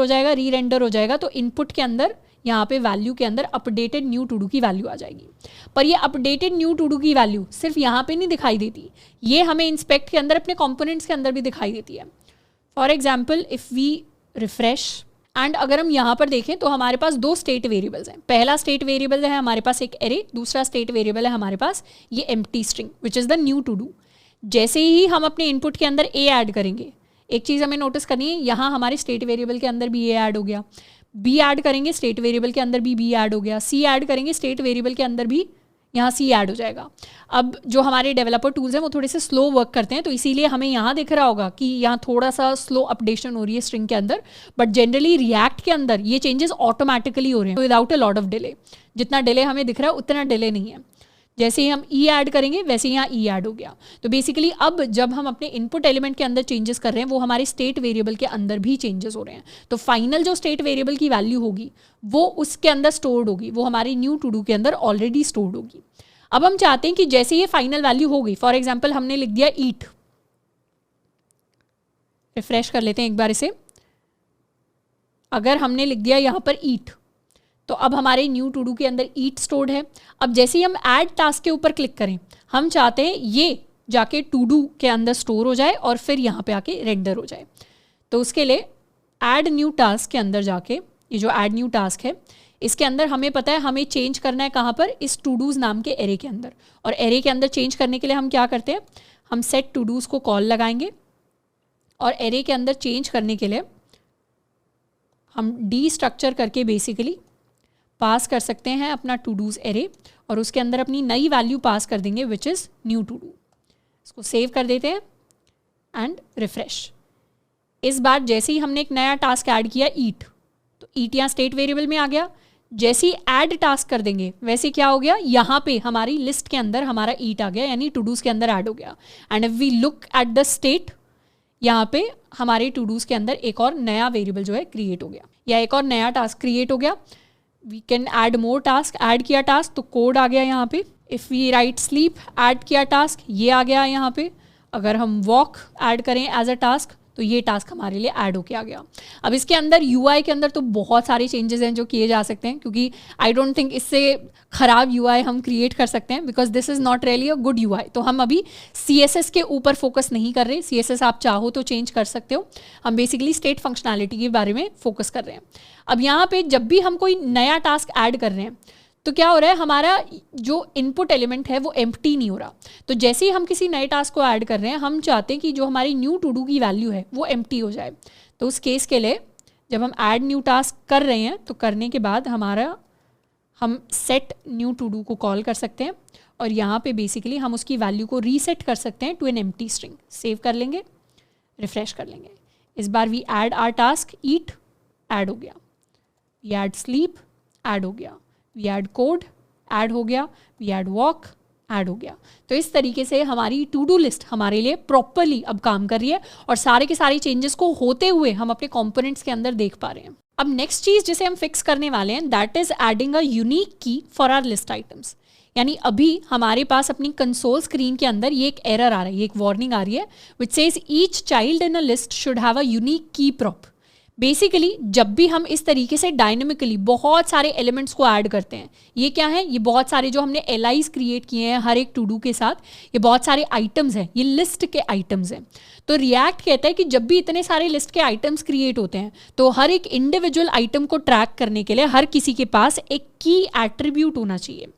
हो जाएगा तो इनपुट के अंदर यहाँ पे वैल्यू के अंदर अपडेटेड न्यू टू डू की वैल्यू आ जाएगी। पर ये अपडेटेड न्यू टू डू की वैल्यू सिर्फ यहाँ पे नहीं दिखाई देती, ये हमें इंस्पेक्ट के अंदर अपने कंपोनेंट्स के अंदर भी दिखाई देती है। For example if we refresh and अगर हम यहाँ पर देखें तो हमारे पास दो स्टेट वेरिएबल्स हैं। पहला स्टेट वेरिएबल है हमारे पास एक एरे, दूसरा स्टेट वेरिएबल है हमारे पास ये empty string which is the new to do. जैसे ही हम अपने इनपुट के अंदर ए ऐड करेंगे, एक चीज़ हमें नोटिस करनी है, यहाँ हमारे स्टेट वेरिएबल के अंदर भी ए ऐड हो गया, बी ऐड करेंगे स्टेट वेरिएबल के अंदर भी बी ऐड हो गया, सी ऐड करेंगे स्टेट वेरिएबल के अंदर भी यहाँ सी ऐड हो जाएगा। अब जो हमारे डेवलपर टूल्स हैं वो थोड़े से स्लो वर्क करते हैं तो इसीलिए हमें यहाँ दिख रहा होगा कि यहाँ थोड़ा सा स्लो अपडेशन हो रही है स्ट्रिंग के अंदर, बट जनरली रिएक्ट के अंदर ये चेंजेस ऑटोमेटिकली हो रहे हैं without a lot of delay. जितना डिले हमें दिख रहा है उतना डिले नहीं है। जैसे ही हम ई ऐड करेंगे वैसे ही यहाँ ई ऐड हो गया। तो बेसिकली अब जब हम अपने इनपुट एलिमेंट के अंदर चेंजेस कर रहे हैं वो हमारे स्टेट वेरिएबल के अंदर भी चेंजेस हो रहे हैं। तो फाइनल जो स्टेट वेरिएबल की वैल्यू होगी वो उसके अंदर स्टोर्ड होगी, वो हमारी न्यू टू डू के अंदर ऑलरेडी स्टोर्ड होगी। अब हम चाहते हैं कि जैसे ये फाइनल वैल्यू हो गई, फॉर एग्जाम्पल हमने लिख दिया ईट, रिफ्रेश कर लेते हैं एक बार इसे, अगर हमने लिख दिया यहाँ पर ईट तो अब हमारे न्यू टू डू के अंदर ईट स्टोर्ड है। अब जैसे ही हम ऐड टास्क के ऊपर क्लिक करें हम चाहते हैं ये जाके टू डू के अंदर स्टोर हो जाए और फिर यहाँ पे आके रेंडर हो जाए। तो उसके लिए ऐड न्यू टास्क के अंदर जाके, ये जो ऐड न्यू टास्क है इसके अंदर हमें पता है हमें चेंज करना है कहाँ पर, इस टू डूज नाम के एरे के अंदर। और एरे के अंदर चेंज करने के लिए हम क्या करते हैं, हम सेट टू डूज को कॉल लगाएंगे और एरे के अंदर चेंज करने के लिए हम डी स्ट्रक्चर करके बेसिकली पास कर सकते हैं अपना टू डूज एरे और उसके अंदर अपनी नई वैल्यू पास कर देंगे which is new to do. इसको सेव कर देते हैं एंड रिफ्रेश। इस बार जैसे ही हमने एक नया टास्क ऐड किया ईट, तो ईट यहाँ स्टेट वेरिएबल में आ गया। जैसे ही ऐड टास्क कर देंगे वैसे क्या हो गया, यहाँ पे हमारी लिस्ट के अंदर हमारा ईट आ गया, यानी टू डूज के अंदर ऐड हो गया। And if we look at the state, यहाँ पे हमारे टू डूज के अंदर एक और नया वेरिएबल जो है क्रिएट हो गया या एक और नया टास्क क्रिएट हो गया। We can add more task, add किया टास्क तो कोड आ गया यहाँ पे। If we write sleep, add किया टास्क ये आ गया यहाँ पे। अगर हम वॉक ऐड करें एज अ टास्क तो ये टास्क हमारे लिए ऐड होके आ गया। अब इसके अंदर यूआई के अंदर तो बहुत सारे चेंजेस हैं जो किए जा सकते हैं, क्योंकि आई डोंट थिंक इससे ख़राब यूआई हम क्रिएट कर सकते हैं, because this is not really a good UI. तो हम अभी सीएसएस के ऊपर फोकस नहीं कर रहे। सीएसएस आप चाहो तो चेंज कर सकते हो, हम बेसिकली स्टेट फंक्शनैलिटी के बारे में फोकस कर रहे हैं। अब यहाँ पे जब भी हम कोई नया टास्क ऐड कर रहे हैं तो क्या हो रहा है, हमारा जो इनपुट एलिमेंट है वो एम्प्टी नहीं हो रहा। तो जैसे ही हम किसी नए टास्क को ऐड कर रहे हैं हम चाहते हैं कि जो हमारी न्यू टू डू की वैल्यू है वो एम्प्टी हो जाए। तो उस केस के लिए जब हम ऐड न्यू टास्क कर रहे हैं तो करने के बाद हम सेट न्यू टू डू को कॉल कर सकते हैं और यहाँ पे बेसिकली हम उसकी वैल्यू को रीसेट कर सकते हैं to an empty string. Save कर लेंगे, रिफ्रेश कर लेंगे। इस बार we add our task eat, add हो गया। वी ऐड स्लीप, ऐड हो गया। वी ऐड कोड, ऐड हो गया। वी ऐड वॉक, ऐड हो गया। तो इस तरीके से हमारी टू डू लिस्ट हमारे लिए प्रॉपरली अब काम कर रही है और सारे के सारे चेंजेस को होते हुए हम अपने कंपोनेंट्स के अंदर देख पा रहे हैं। अब नेक्स्ट चीज़ जिसे हम फिक्स करने वाले हैं that is adding a unique की फॉर आर लिस्ट आइटम्स। यानी अभी हमारे पास अपनी कंसोल स्क्रीन के अंदर ये एक एरर आ रही है, एक वार्निंग आ रही है which says each child in a list should have a unique की प्रॉप। बेसिकली जब भी हम इस तरीके से डायनेमिकली बहुत सारे एलिमेंट्स को ऐड करते हैं, ये क्या है, ये बहुत सारे जो हमने एलाइज क्रिएट किए हैं हर एक टू डू के साथ, ये बहुत सारे आइटम्स हैं, ये लिस्ट के आइटम्स हैं। तो रिएक्ट कहता है कि जब भी इतने सारे लिस्ट के आइटम्स क्रिएट होते हैं तो हर एक इंडिविजुअल आइटम को ट्रैक करने के लिए हर किसी के पास एक की एट्रीब्यूट होना चाहिए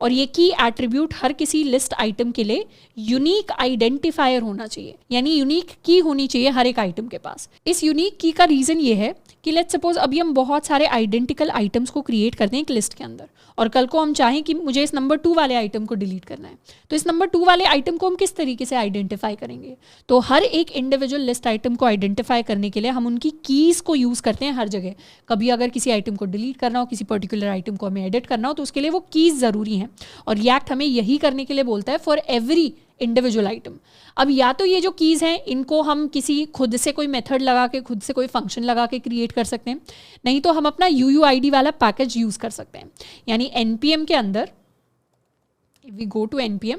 और ये की एट्रीब्यूट हर किसी लिस्ट आइटम के लिए यूनिक आइडेंटिफायर होना चाहिए, यानी यूनिक की होनी चाहिए हर एक आइटम के पास। इस यूनिक की का रीज़न ये है कि लेट्स सपोज अभी हम बहुत सारे आइडेंटिकल आइटम्स को क्रिएट करते हैं एक लिस्ट के अंदर और कल को हम चाहें कि मुझे इस नंबर 2 वाले आइटम को डिलीट करना है, तो इस नंबर 2 वाले आइटम को हम किस तरीके से आइडेंटिफाई करेंगे। तो हर एक इंडिविजुअल लिस्ट आइटम को आइडेंटिफाई करने के लिए हम उनकी कीज़ को यूज़ करते हैं हर जगह। कभी अगर किसी आइटम को डिलीट करना हो, किसी पर्टिकुलर आइटम को हमें एडिट करना हो, तो उसके लिए वो कीज़ ज़रूरी हैं और रिएक्ट हमें यही करने के लिए बोलता है फॉर एवरी इंडिविजुअल आइटम। अब या तो ये जो कीज़ हैं इनको हम किसी खुद से कोई मेथड लगा के, खुद से कोई फंक्शन लगा के क्रिएट कर सकते हैं, नहीं तो हम अपना UUID वाला पैकेज यूज़ कर सकते हैं। यानी NPM के अंदर वी गो टू NPM,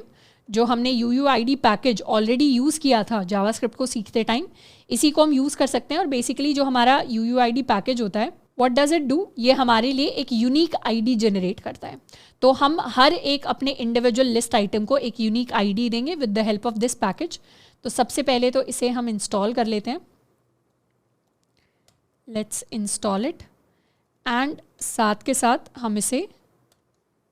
जो हमने UUID पैकेज ऑलरेडी यूज़ किया था जावास्क्रिप्ट को सीखते टाइम, इसी को हम यूज़ कर सकते हैं। और बेसिकली जो हमारा UUID पैकेज होता है व्हाट डज इट डू, ये हमारे लिए एक यूनिक ID जनरेट करता है। तो हम हर एक अपने इंडिविजुअल लिस्ट आइटम को एक यूनिक ID देंगे with the help of this package. तो सबसे पहले तो इसे हम इंस्टॉल कर लेते हैं, लेट्स इंस्टॉल इट एंड साथ के साथ हम इसे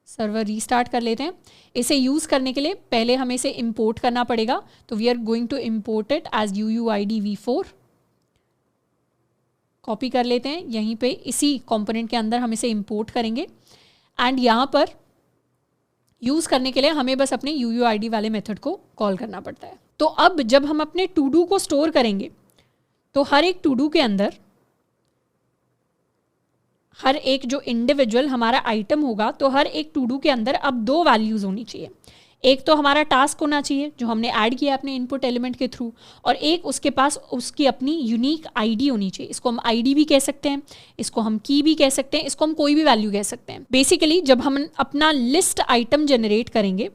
सर्वर रीस्टार्ट कर लेते हैं। इसे यूज़ करने के लिए पहले हमें इसे इंपोर्ट करना पड़ेगा, तो we are going to import it as UUID v4। Copy कर लेते हैं, यहीं पे इसी कंपोनेंट के अंदर हम इसे इंपोर्ट करेंगे एंड यहाँ पर यूज़ करने के लिए हमें बस अपने UUID वाले मेथड को कॉल करना पड़ता है। तो अब जब हम अपने टू डू को स्टोर करेंगे तो हर एक टू डू के अंदर हर एक जो इंडिविजुअल हमारा आइटम होगा, तो हर एक टू डू के अंदर अब 2 वैल्यूज़ होनी चाहिए। एक तो हमारा टास्क होना चाहिए जो हमने ऐड किया अपने इनपुट एलिमेंट के थ्रू, और एक उसके पास उसकी अपनी यूनिक ID होनी चाहिए। इसको हम ID भी कह सकते हैं, इसको हम की भी कह सकते हैं, इसको हम कोई भी वैल्यू कह सकते हैं। बेसिकली जब हम अपना लिस्ट आइटम जनरेट करेंगे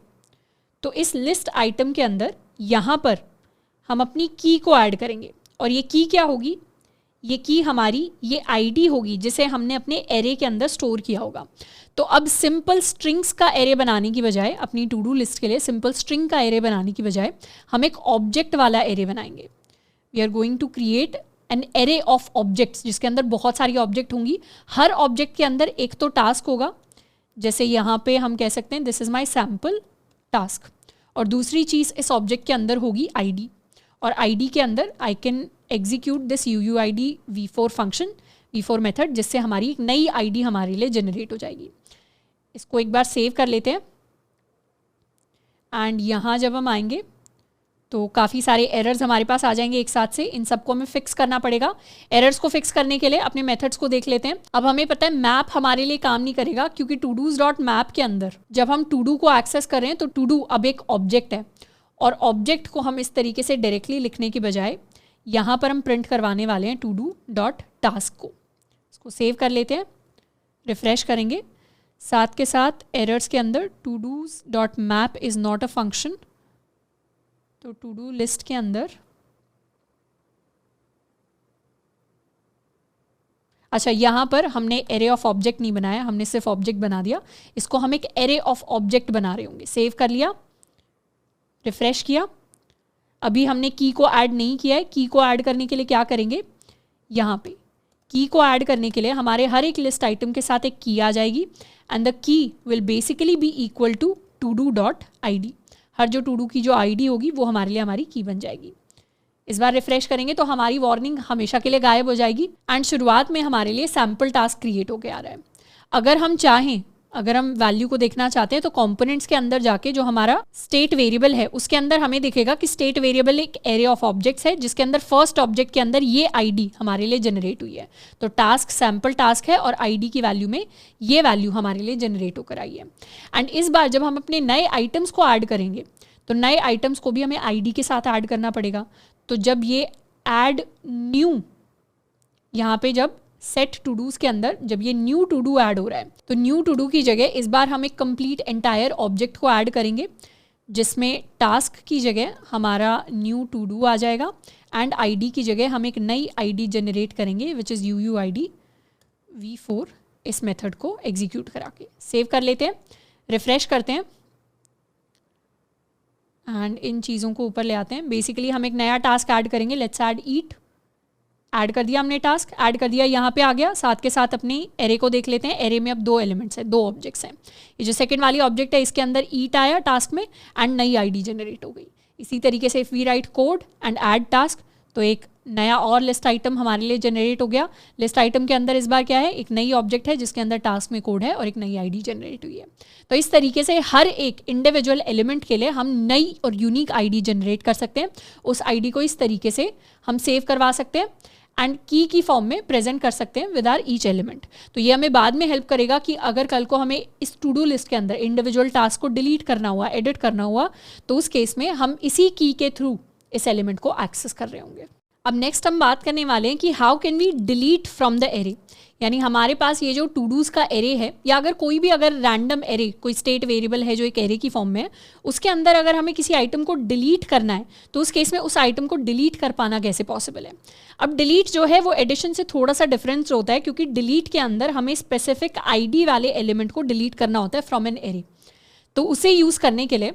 तो इस लिस्ट आइटम के अंदर यहाँ पर हम अपनी की को ऐड करेंगे और ये की क्या होगी, ये की हमारी ये ID होगी जिसे हमने अपने एरे के अंदर स्टोर किया होगा। तो अब सिंपल स्ट्रिंग्स का एरे बनाने की बजाय, अपनी टू डू लिस्ट के लिए सिंपल स्ट्रिंग का एरे बनाने की बजाय हम एक ऑब्जेक्ट वाला एरे बनाएंगे। We are going to create an array of objects जिसके अंदर बहुत सारी ऑब्जेक्ट होंगी। हर ऑब्जेक्ट के अंदर एक तो टास्क होगा, जैसे यहाँ पे हम कह सकते हैं this is my sample task, और दूसरी चीज़ इस ऑब्जेक्ट के अंदर होगी ID, और ID के अंदर I can execute this UUID v4 function, v4 method, जिससे हमारी एक नई ID हमारे लिए जनरेट हो जाएगी। इसको एक बार सेव कर लेते हैं एंड यहाँ जब हम आएंगे तो काफ़ी सारे एरर्स हमारे पास आ जाएंगे एक साथ से। इन सबको हमें फिक्स करना पड़ेगा। एरर्स को फिक्स करने के लिए अपने मेथड्स को देख लेते हैं। अब हमें पता है मैप हमारे लिए काम नहीं करेगा, क्योंकि todos.map के अंदर जब हम टू डू को एक्सेस कर रहे हैं तो टू डू अब एक ऑब्जेक्ट है, और ऑब्जेक्ट को हम इस तरीके से डायरेक्टली लिखने की बजाय यहाँ पर हम प्रिंट करवाने वाले हैं todo.task को। इसको सेव कर लेते हैं, रिफ्रेश करेंगे। साथ के साथ एरर्स के अंदर todos.map is not a function, तो टू डू लिस्ट के अंदर अच्छा यहाँ पर हमने एरे ऑफ ऑब्जेक्ट नहीं बनाया, हमने सिर्फ ऑब्जेक्ट बना दिया। इसको हम एक एरे ऑफ ऑब्जेक्ट बना रहे होंगे। सेव कर लिया, रिफ्रेश किया। अभी हमने की को ऐड नहीं किया है। की को ऐड करने के लिए क्या करेंगे, यहाँ पे की को ऐड करने के लिए हमारे हर एक लिस्ट आइटम के साथ एक की आ जाएगी and the key will basically be equal to todo.id। हर जो टू डू की जो ID होगी वो हमारे लिए हमारी की बन जाएगी। इस बार रिफ्रेश करेंगे तो हमारी वार्निंग हमेशा के लिए गायब हो जाएगी एंड शुरुआत में हमारे लिए सैम्पल टास्क क्रिएट होकर आ रहा है। अगर हम चाहें अगर हम वैल्यू को देखना चाहते हैं तो कंपोनेंट्स के अंदर जाके जो हमारा स्टेट वेरिएबल है उसके अंदर हमें दिखेगा कि स्टेट वेरिएबल एक एरे ऑफ ऑब्जेक्ट्स है जिसके अंदर फर्स्ट ऑब्जेक्ट के अंदर ये आईडी हमारे लिए जनरेट हुई है। तो टास्क सैम्पल टास्क है और आईडी की वैल्यू में ये वैल्यू हमारे लिए जनरेट होकर आई है। एंड इस बार जब हम अपने नए आइटम्स को ऐड करेंगे तो नए आइटम्स को भी हमें आईडी के साथ ऐड करना पड़ेगा। तो जब ये ऐड न्यू, यहाँ पे जब सेट टू डूज के अंदर जब ये न्यू टू डू ऐड हो रहा है तो न्यू टू डू की जगह इस बार हम एक कंप्लीट एंटायर ऑब्जेक्ट को ऐड करेंगे जिसमें टास्क की जगह हमारा न्यू टू डू आ जाएगा एंड आईडी की जगह हम एक नई आईडी जनरेट करेंगे विच इज़ UUID V4 इस मेथड को एग्जीक्यूट करा के सेव कर लेते हैं, रिफ्रेश करते हैं एंड इन चीज़ों को ऊपर ले आते हैं। बेसिकली हम एक नया टास्क ऐड करेंगे, लेट्स ऐड ईट। ऐड कर दिया हमने, टास्क ऐड कर दिया, यहाँ पे आ गया। साथ के साथ अपनी एरे को देख लेते हैं। एरे में अब 2 एलिमेंट्स हैं, 2 ऑब्जेक्ट्स हैं। ये जो सेकंड वाली ऑब्जेक्ट है इसके अंदर ईट आया टास्क में एंड नई आईडी जनरेट हो गई। इसी तरीके से if we write code and add task तो एक नया और लिस्ट आइटम हमारे लिए जनरेट हो गया। लिस्ट आइटम के अंदर इस बार क्या है, एक नई ऑब्जेक्ट है जिसके अंदर टास्क में कोड है और एक नई आईडी जनरेट हुई है। तो इस तरीके से हर एक इंडिविजुअल एलिमेंट के लिए हम नई और यूनिक आईडी जनरेट कर सकते हैं। उस आईडी को इस तरीके से हम सेव करवा सकते हैं एंड की फॉर्म में प्रेजेंट कर सकते हैं विद आर ईच एलिमेंट। तो ये हमें बाद में हेल्प करेगा कि अगर कल को हमें इस टू डू लिस्ट के अंदर इंडिविजुअल टास्क को डिलीट करना हुआ, एडिट करना हुआ, तो उस केस में हम इसी की के थ्रू इस एलिमेंट को एक्सेस कर रहे होंगे। अब नेक्स्ट हम बात करने वाले हैं कि how can we delete from the array, यानी हमारे पास ये जो टू डूज का एरे है या अगर कोई भी अगर रैंडम एरे, कोई स्टेट वेरिएबल है जो एक एरे की फॉर्म में है, उसके अंदर अगर हमें किसी आइटम को डिलीट करना है तो उस केस में उस आइटम को डिलीट कर पाना कैसे पॉसिबल है। अब डिलीट जो है वो एडिशन से थोड़ा सा डिफरेंस होता है क्योंकि डिलीट के अंदर हमें स्पेसिफिक आईडी वाले एलिमेंट को डिलीट करना होता है फ्रॉम एन एरे। तो उसे यूज़ करने के लिए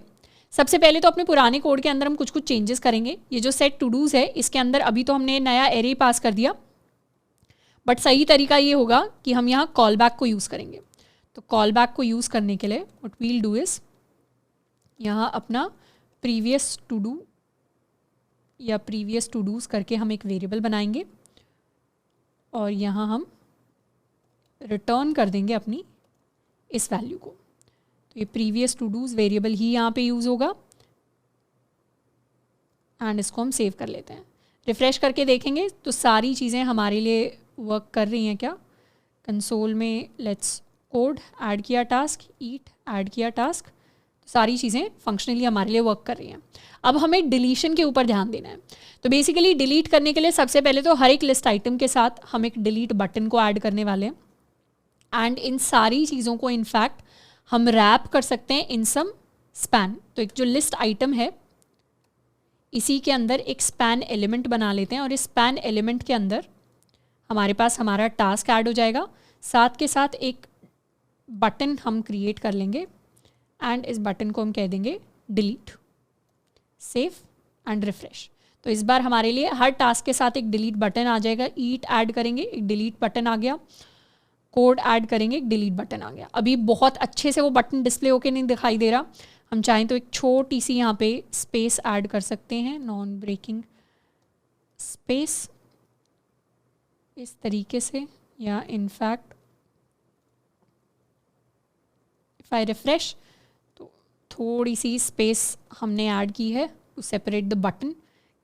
सबसे पहले तो अपने पुराने कोड के अंदर हम कुछ चेंजेस करेंगे। ये जो सेट टू डूज है इसके अंदर अभी तो हमने नया एरे पास कर दिया, बट सही तरीका ये होगा कि हम यहाँ कॉल बैक को यूज़ करेंगे। तो कॉल बैक को यूज़ करने के लिए व्हाट वील डू इज़ यहाँ अपना प्रीवियस टू डू या प्रीवियस टू डूज करके हम एक वेरिएबल बनाएंगे और यहाँ हम रिटर्न कर देंगे अपनी इस वैल्यू को। तो ये प्रीवियस टू डूज वेरिएबल ही यहाँ पे यूज़ होगा एंड इसको हम सेव कर लेते हैं। रिफ़्रेश करके देखेंगे तो सारी चीज़ें हमारे लिए वर्क कर रही हैं क्या। कंसोल में लेट्स कोड, ऐड किया टास्क, ईट ऐड किया टास्क, तो सारी चीज़ें फंक्शनली हमारे लिए वर्क कर रही हैं। अब हमें डिलीशन के ऊपर ध्यान देना है। तो बेसिकली डिलीट करने के लिए सबसे पहले तो हर एक लिस्ट आइटम के साथ हम एक डिलीट बटन को ऐड करने वाले हैं एंड इन सारी चीज़ों को इनफैक्ट हम रैप कर सकते हैं इन सम स्पैन। तो एक जो लिस्ट आइटम है इसी के अंदर एक स्पैन एलिमेंट बना लेते हैं और इस स्पैन एलिमेंट के अंदर हमारे पास हमारा टास्क ऐड हो जाएगा। साथ के साथ एक बटन हम क्रिएट कर लेंगे एंड इस बटन को हम कह देंगे डिलीट। Save and refresh. तो इस बार हमारे लिए हर टास्क के साथ एक डिलीट बटन आ जाएगा। ईट ऐड करेंगे, एक डिलीट बटन आ गया। कोड ऐड करेंगे, एक डिलीट बटन आ गया। अभी बहुत अच्छे से वो बटन डिस्प्ले होके नहीं दिखाई दे रहा। हम चाहें तो एक छोटी सी यहाँ पे स्पेस ऐड कर सकते हैं, नॉन ब्रेकिंग स्पेस इस तरीके से, या इनफैक्ट इफ़ आई रिफ्रेश तो थोड़ी सी स्पेस हमने ऐड की है to separate the button,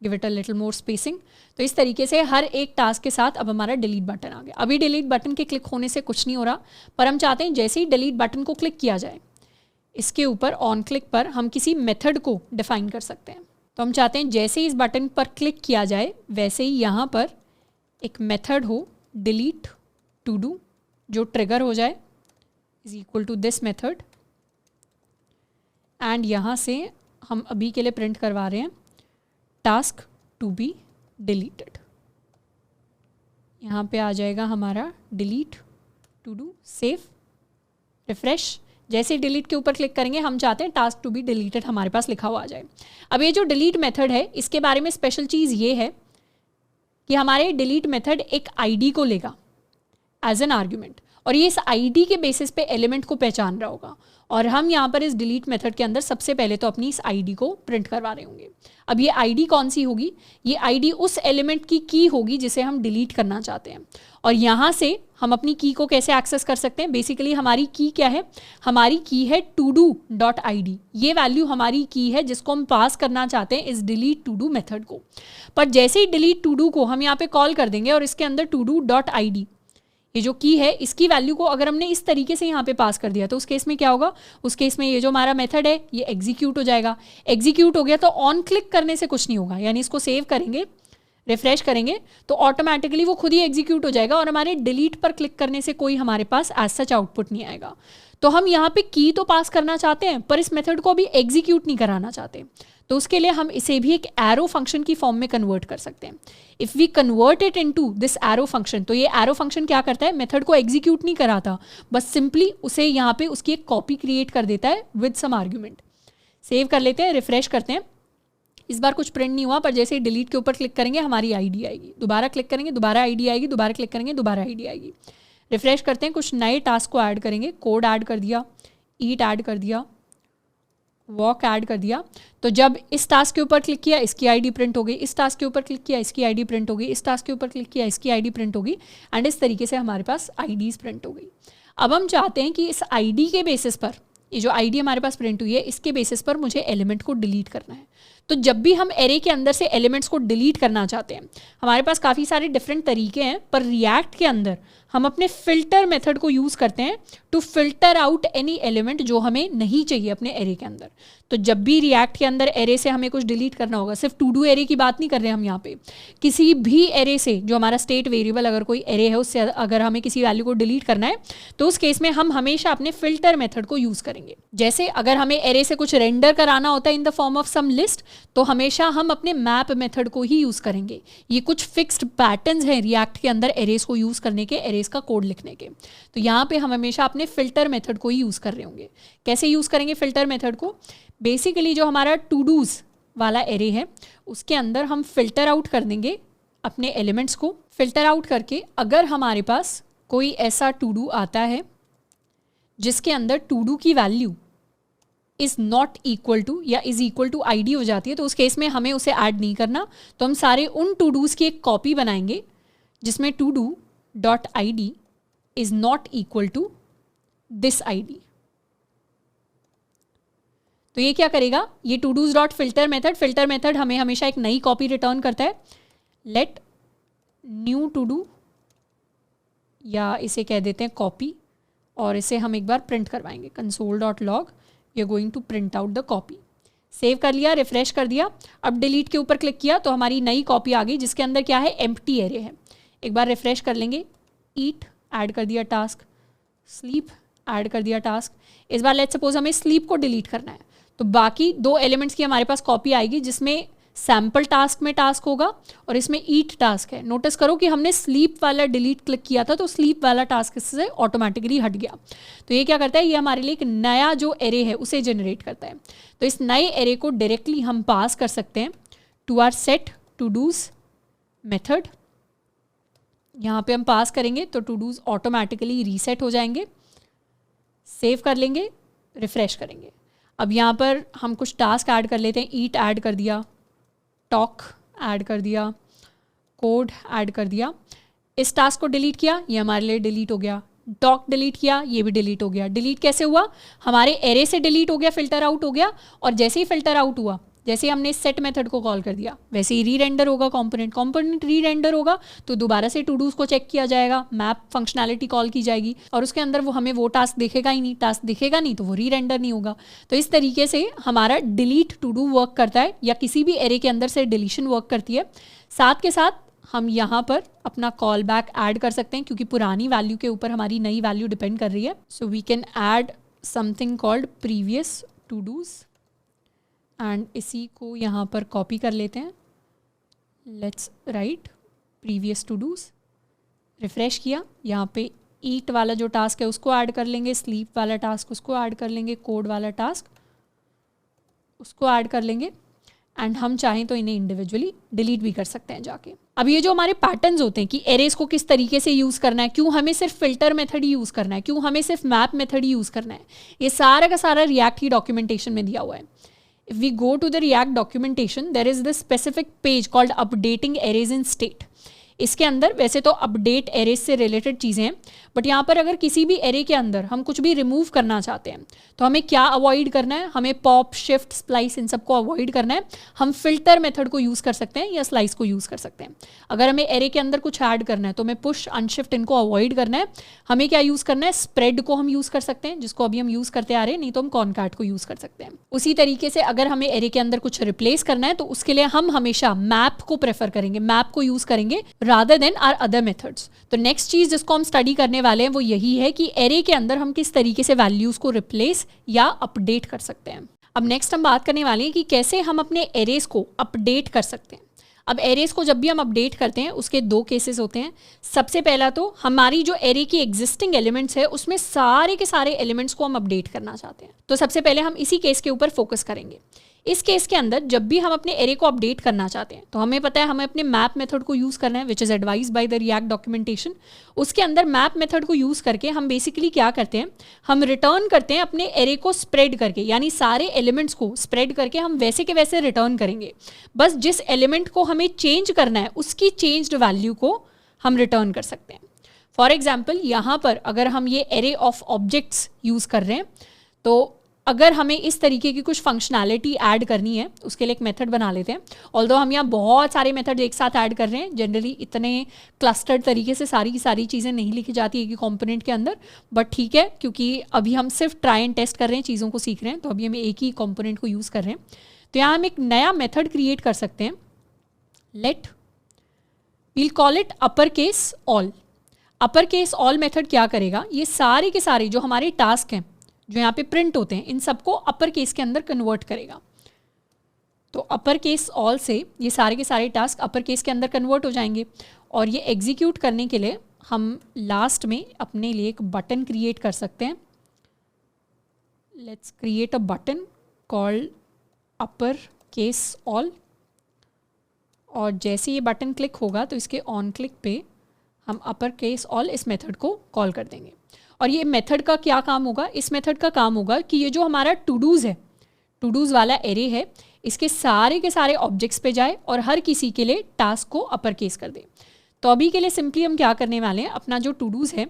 give it a little more spacing. तो इस तरीके से हर एक टास्क के साथ अब हमारा डिलीट बटन आ गया। अभी डिलीट बटन के क्लिक होने से कुछ नहीं हो रहा, पर हम चाहते हैं जैसे ही डिलीट बटन को क्लिक किया जाए इसके ऊपर ऑन क्लिक पर हम किसी मेथड को डिफाइन कर सकते हैं। तो हम चाहते हैं जैसे ही इस बटन पर क्लिक किया जाए वैसे ही यहाँ पर एक मेथड हो डिलीट टू डू जो ट्रिगर हो जाए is equal to this method and यहाँ से हम अभी के लिए प्रिंट करवा रहे हैं टास्क टू बी डिलीटेड। यहाँ पे आ जाएगा हमारा delete to do. Save, refresh. जैसे ही डिलीट के ऊपर क्लिक करेंगे हम चाहते हैं टास्क टू बी डिलीटेड हमारे पास लिखा हुआ आ जाए। अब ये जो डिलीट मेथड है इसके बारे में स्पेशल चीज़ ये है कि हमारे डिलीट मेथड एक आईडी को लेगा एज एन आर्ग्यूमेंट और ये इस आईडी के बेसिस पे एलिमेंट को पहचान रहा होगा। और हम यहाँ पर इस डिलीट मेथड के अंदर सबसे पहले तो अपनी इस आईडी को प्रिंट करवा रहे होंगे। अब ये आईडी कौन सी होगी? ये आईडी उस एलिमेंट की की होगी जिसे हम डिलीट करना चाहते हैं। और यहाँ से हम अपनी की को कैसे एक्सेस कर सकते हैं? बेसिकली हमारी की क्या है? हमारी की है todo.id। ये वैल्यू हमारी की है जिसको हम पास करना चाहते हैं इस डिलीट todo मेथड को। पर जैसे ही डिलीट todo को हम यहाँ पे कॉल कर देंगे और इसके अंदर todo.id ये जो की है इसकी वैल्यू को अगर हमने इस तरीके से यहाँ पे पास कर दिया तो उस केस में क्या होगा? उस केस में ये जो हमारा मेथड है ये एग्जीक्यूट हो जाएगा। एग्जीक्यूट हो गया तो ऑन क्लिक करने से कुछ नहीं होगा, यानी इसको सेव करेंगे, रिफ्रेश करेंगे तो ऑटोमेटिकली वो खुद ही एग्जीक्यूट हो जाएगा और हमारे डिलीट पर क्लिक करने से कोई हमारे पास एज सच आउटपुट नहीं आएगा। तो हम यहाँ पे की तो पास करना चाहते हैं पर इस मेथड को अभी एग्जीक्यूट नहीं कराना चाहते, तो उसके लिए हम इसे भी एक एरो फंक्शन की फॉर्म में कन्वर्ट कर सकते हैं। If we convert it into this arrow function, तो ये एरो फंक्शन क्या करता है? मेथड को एग्जीक्यूट नहीं कराता, बस सिंपली उसे यहाँ पे उसकी एक कॉपी क्रिएट कर देता है विद सम आर्ग्यूमेंट। सेव कर लेते हैं, रिफ्रेश करते हैं। इस बार कुछ प्रिंट नहीं हुआ, पर जैसे ही डिलीट के ऊपर क्लिक करेंगे हमारी आईडी आएगी, दोबारा क्लिक करेंगे दोबारा आईडी आएगी, दोबारा क्लिक करेंगे दोबारा आईडी आएगी। रिफ्रेश करते हैं, कुछ नए टास्क को ऐड करेंगे, कोड ऐड कर दिया, ईट ऐड कर दिया, वॉक ऐड कर दिया। तो जब इस टास्क के ऊपर क्लिक किया इसकी आईडी प्रिंट हो गई, इस टास्क के ऊपर क्लिक किया इसकी आईडी प्रिंट हो गई, इस टास्क के ऊपर क्लिक किया इसकी आईडी प्रिंट हो गई, एंड इस तरीके से हमारे पास आईडीज प्रिंट हो गई। अब हम चाहते हैं कि इस आईडी के बेसिस पर, ये जो आईडी हमारे पास प्रिंट हुई है इसके बेसिस पर मुझे एलिमेंट को डिलीट करना है। तो जब भी हम एरे के अंदर से एलिमेंट्स को डिलीट करना चाहते हैं, हमारे पास काफ़ी सारे डिफरेंट तरीके हैं, पर रिएक्ट के अंदर हम अपने फिल्टर मेथड को यूज़ करते हैं to filter out any element जो हमें नहीं चाहिए अपने एरे के अंदर। तो जब भी रिएक्ट के अंदर एरे से हमें कुछ डिलीट करना होगा, सिर्फ टू डू एरे की बात नहीं कर रहे हम यहाँ पे, किसी भी एरे से जो हमारा स्टेट वेरिएबल अगर कोई एरे है उससे अगर हमें किसी वैल्यू को डिलीट करना है तो उस केस में हम हमेशा अपने फिल्टर मेथड को यूज़ करेंगे। जैसे अगर हमें एरे से कुछ रेंडर कराना होता है in the form of some list, तो हमेशा हम अपने मैप मेथड को ही यूज़ करेंगे। ये कुछ फिक्स्ड पैटर्न्स हैं रिएक्ट के अंदर एरेस को यूज़ करने के, एरेस का कोड लिखने के। तो यहाँ पे हम हमेशा अपने फिल्टर मेथड को ही यूज़ कर रहे होंगे। कैसे यूज़ करेंगे फिल्टर मेथड को? बेसिकली जो हमारा टू डूज वाला एरे है उसके अंदर हम फिल्टर आउट कर देंगे अपने एलिमेंट्स को। फिल्टर आउट करके अगर हमारे पास कोई ऐसा टू डू आता है जिसके अंदर टू डू की value is not equal to या इज़ इक्वल टू आईडी हो जाती है, तो उस केस में हमें उसे ऐड नहीं करना। तो हम सारे उन टू डूज़ की एक कॉपी बनाएंगे जिसमें to do dot I D is not equal to this I D. तो ये क्या करेगा? ये todos dot filter method हमें हमेशा एक नई कॉपी रिटर्न करता है। लेट न्यू टू डू, या इसे कह देते हैं कॉपी, और इसे हम एक बार प्रिंट करवाएंगे console.log, we are going to print out the copy. Save कर लिया, रिफ्रेश कर दिया। अब डिलीट के ऊपर क्लिक किया तो हमारी नई कॉपी आ गई जिसके अंदर क्या है? एम्प्टी एरे है। एक बार रिफ्रेश कर लेंगे, ईट ऐड कर दिया टास्क, स्लीप ऐड कर दिया टास्क। इस बार लेट्स सपोज हमें स्लीप को डिलीट करना है, तो बाकी दो एलिमेंट्स की हमारे पास कॉपी आएगी जिसमें सैम्पल टास्क में टास्क होगा और इसमें ईट टास्क है। नोटिस करो कि हमने स्लीप वाला डिलीट क्लिक किया था तो स्लीप वाला टास्क इससे ऑटोमेटिकली हट गया। तो ये क्या करता है? ये हमारे लिए एक नया जो एरे है उसे जनरेट करता है। तो इस नए एरे को डायरेक्टली हम पास कर सकते हैं to our set todos method. यहाँ पे हम पास करेंगे तो टू डूज ऑटोमेटिकली रीसेट हो जाएंगे। सेव कर लेंगे, रिफ्रेश करेंगे। अब यहाँ पर हम कुछ टास्क ऐड कर लेते हैं। ईट ऐड कर दिया, टॉक ऐड कर दिया, कोड ऐड कर दिया। इस टास्क को डिलीट किया, ये हमारे लिए डिलीट हो गया। टॉक डिलीट किया, ये भी डिलीट हो गया। डिलीट कैसे हुआ? हमारे एरे से डिलीट हो गया, फिल्टर आउट हो गया, और जैसे ही फिल्टर आउट हुआ, जैसे ही हमने सेट मेथड को कॉल कर दिया, वैसे ही री रेंडर होगा कंपोनेंट री रेंडर होगा तो दोबारा से टू डूज को चेक किया जाएगा, मैप फंक्शनैलिटी कॉल की जाएगी और उसके अंदर वो हमें वो टास्क दिखेगा ही नहीं। टास्क दिखेगा नहीं तो वो री रेंडर नहीं होगा। तो इस तरीके से हमारा डिलीट टू डू वर्क करता है, या किसी भी एरे के अंदर से डिलीशन वर्क करती है। साथ के साथ हम यहाँ पर अपना कॉल बैक ऐड कर सकते हैं क्योंकि पुरानी वैल्यू के ऊपर हमारी नई वैल्यू डिपेंड कर रही है। So we can add something called previous todos, and इसी को यहाँ पर कॉपी कर लेते हैं। Let's write previous todos. Refresh किया, यहाँ पे ईट वाला जो टास्क है उसको ऐड कर लेंगे, स्लीप वाला टास्क उसको ऐड कर लेंगे, कोड वाला टास्क उसको ऐड कर लेंगे, एंड हम चाहें तो इन्हें इंडिविजुअली डिलीट भी कर सकते हैं जाके। अब ये जो हमारे पैटर्न्स होते हैं कि एरेज को किस तरीके से यूज़ करना है, क्यों हमें सिर्फ फिल्टर मेथड ही यूज़ करना है, क्यों हमें सिर्फ मैप मेथड ही यूज़ करना है, ये सारा का सारा रिएक्ट की डॉक्यूमेंटेशन में दिया हुआ है। If we go to the React documentation, there is this specific page called updating arrays in state. इसके अंदर वैसे तो अपडेट एरेज से रिलेटेड चीज़ें हैं, बट यहाँ पर अगर किसी भी एरे के अंदर हम कुछ भी रिमूव करना चाहते हैं तो हमें क्या अवॉइड करना है, हमें पॉप, शिफ्ट, स्प्लाइस इन सबको अवॉइड करना है। हम फिल्टर मेथड को यूज़ कर सकते हैं या स्लाइस को यूज़ कर सकते हैं। अगर हमें एरे के अंदर कुछ ऐड करना है तो हमें पुश, अनशिफ्ट इनको अवॉइड करना है। हमें क्या यूज़ करना है, स्प्रेड को हम यूज़ कर सकते हैं, जिसको अभी हम यूज़ करते आ रहे हैं, नहीं तो हम कॉनकैट को यूज़ कर सकते हैं। उसी तरीके से अगर हमें एरे के अंदर कुछ रिप्लेस करना है तो उसके लिए हम हमेशा मैप को प्रेफर करेंगे, मैप को यूज़ करेंगे rather than our other methods. तो नेक्स्ट चीज़ जिसको हम स्टडी करने वाले हैं वो यही है कि एरे के अंदर हम किस तरीके से वैल्यूज़ को रिप्लेस या अपडेट कर सकते हैं। अब नेक्स्ट हम बात करने वाले हैं कि कैसे हम अपने एरेज को अपडेट कर सकते हैं। अब एरेज को जब भी हम अपडेट करते हैं उसके दो केसेस होते हैं। सबसे पहला तो हमारी जो एरे की एग्जिस्टिंग एलिमेंट्स है उसमें सारे के सारे एलिमेंट्स को हम अपडेट करना चाहते हैं। तो सबसे पहले हम इसी केस के ऊपर फोकस करेंगे। इस केस के अंदर जब भी हम अपने एरे को अपडेट करना चाहते हैं तो हमें पता है हमें अपने मैप मेथड को यूज़ करना है, which is advised by the React documentation. उसके अंदर मैप मेथड को यूज़ करके हम बेसिकली क्या करते हैं, हम रिटर्न करते हैं अपने एरे को स्प्रेड करके, यानी सारे एलिमेंट्स को स्प्रेड करके हम वैसे के वैसे रिटर्न करेंगे। बस जिस एलिमेंट को हमें चेंज करना है उसकी चेंज्ड वैल्यू को हम रिटर्न कर सकते हैं। फॉर एग्जाम्पल यहाँ पर अगर हम ये एरे ऑफ ऑब्जेक्ट्स यूज़ कर रहे हैं तो अगर हमें इस तरीके की कुछ फंक्शनैलिटी ऐड करनी है उसके लिए एक मेथड बना लेते हैं। ऑल्दो हम यहाँ बहुत सारे मेथड एक साथ ऐड कर रहे हैं, जनरली इतने क्लस्टर्ड तरीके से सारी की सारी चीज़ें नहीं लिखी जाती एक ही कॉम्पोनेंट के अंदर, बट ठीक है क्योंकि अभी हम सिर्फ ट्राई एंड टेस्ट कर रहे हैं, चीज़ों को सीख रहे हैं, तो अभी हम एक ही कॉम्पोनेंट को यूज़ कर रहे हैं। तो यहाँ हम एक नया मेथड क्रिएट कर सकते हैं। We'll call it upper case all. Upper case all method क्या करेगा, ये सारे के सारे जो हमारे टास्क हैं जो यहाँ पे प्रिंट होते हैं इन सबको अपर केस के अंदर कन्वर्ट करेगा। तो अपर केस ऑल से ये सारे के सारे टास्क अपर केस के अंदर कन्वर्ट हो जाएंगे और ये एग्जीक्यूट करने के लिए हम लास्ट में अपने लिए एक बटन क्रिएट कर सकते हैं। Let's create a button called upper case all, और जैसे ये बटन क्लिक होगा तो इसके ऑन क्लिक पे हम अपर केस ऑल इस मेथड को कॉल कर देंगे। और ये मेथड का क्या काम होगा, इस मेथड का काम होगा कि ये जो हमारा टू डूज़ है, टू डूज़ वाला एरे है, इसके सारे के सारे ऑब्जेक्ट्स पे जाए और हर किसी के लिए टास्क को अपर केस कर दे। तो अभी के लिए सिंपली हम क्या करने वाले हैं, अपना जो टू डूज़ है,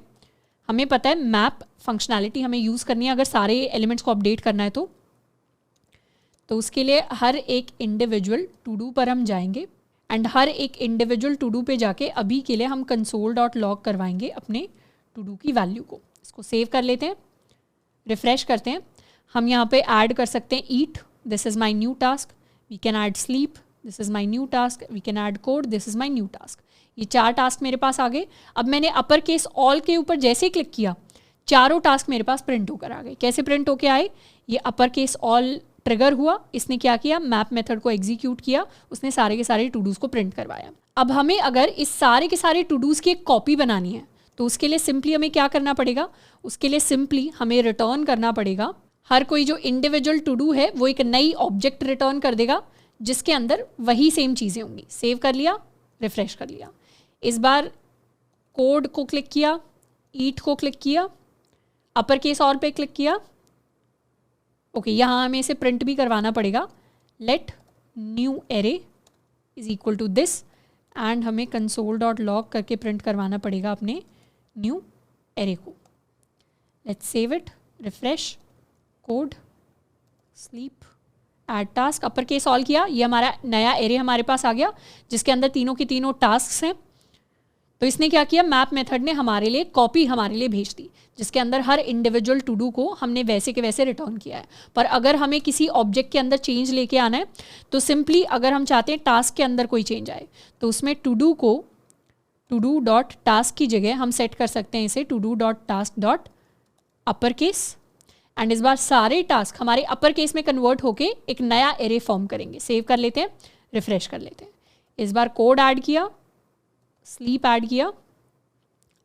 हमें पता है मैप फंक्शनैलिटी हमें यूज़ करनी है अगर सारे एलिमेंट्स को अपडेट करना है तो उसके लिए हर एक इंडिविजुअल टू डू पर हम जाएंगे एंड हर एक इंडिविजुअल टू डू पे जाके अभी के लिए हम console.log करवाएंगे अपने टू डू की वैल्यू को। इसको सेव कर लेते हैं, रिफ्रेश करते हैं। हम यहाँ पे ऐड कर सकते हैं eat, this is my new task. We can add sleep, this is my new task. We can add code, this is my new task. ये 4 टास्क मेरे पास आ गए। अब मैंने अपर केस ऑल के ऊपर जैसे ही क्लिक किया, चारों टास्क मेरे पास प्रिंट होकर आ गए। कैसे प्रिंट होकर आए, ये अपर केस ऑल ट्रिगर हुआ, इसने क्या किया, मैप मेथड को एग्जीक्यूट किया, उसने सारे के सारे टू डूज़ को प्रिंट करवाया। अब हमें अगर इस सारे के सारे टू डूज़ की एक कॉपी बनानी है तो उसके लिए सिंपली हमें क्या करना पड़ेगा, उसके लिए सिंपली हमें रिटर्न करना पड़ेगा, हर कोई जो इंडिविजुअल टू डू है वो एक नई ऑब्जेक्ट रिटर्न कर देगा जिसके अंदर वही सेम चीज़ें होंगी। सेव कर लिया, रिफ्रेश कर लिया। इस बार कोड को क्लिक किया, ईट को क्लिक किया, अपर केस ऑल पे क्लिक किया। ओके, यहाँ हमें इसे प्रिंट भी करवाना पड़ेगा। Let new array is equal to this and हमें console.log करके प्रिंट करवाना पड़ेगा अपने न्यू एरे को। Let's save it, refresh, code, sleep, add task, upper case all किया। ये हमारा नया एरे हमारे पास आ गया जिसके अंदर तीनों की तीनों टास्क हैं। तो इसने क्या किया, मैप मेथड ने हमारे लिए कॉपी हमारे लिए भेज दी जिसके अंदर हर इंडिविजुअल टू डू को हमने वैसे के वैसे रिटर्न किया है। पर अगर हमें किसी ऑब्जेक्ट के अंदर चेंज लेके आना है तो सिंपली अगर हम चाहते हैं टास्क के अंदर कोई चेंज आए तो उसमें टू डू को टू डू डॉट टास्क की जगह हम सेट कर सकते हैं इसे to do dot task dot upper case and इस बार सारे टास्क हमारे अपर केस में कन्वर्ट होके एक नया एरे फॉर्म करेंगे। सेव कर लेते हैं, रिफ्रेश कर लेते हैं। इस बार कोड ऐड किया, स्लीप ऐड किया,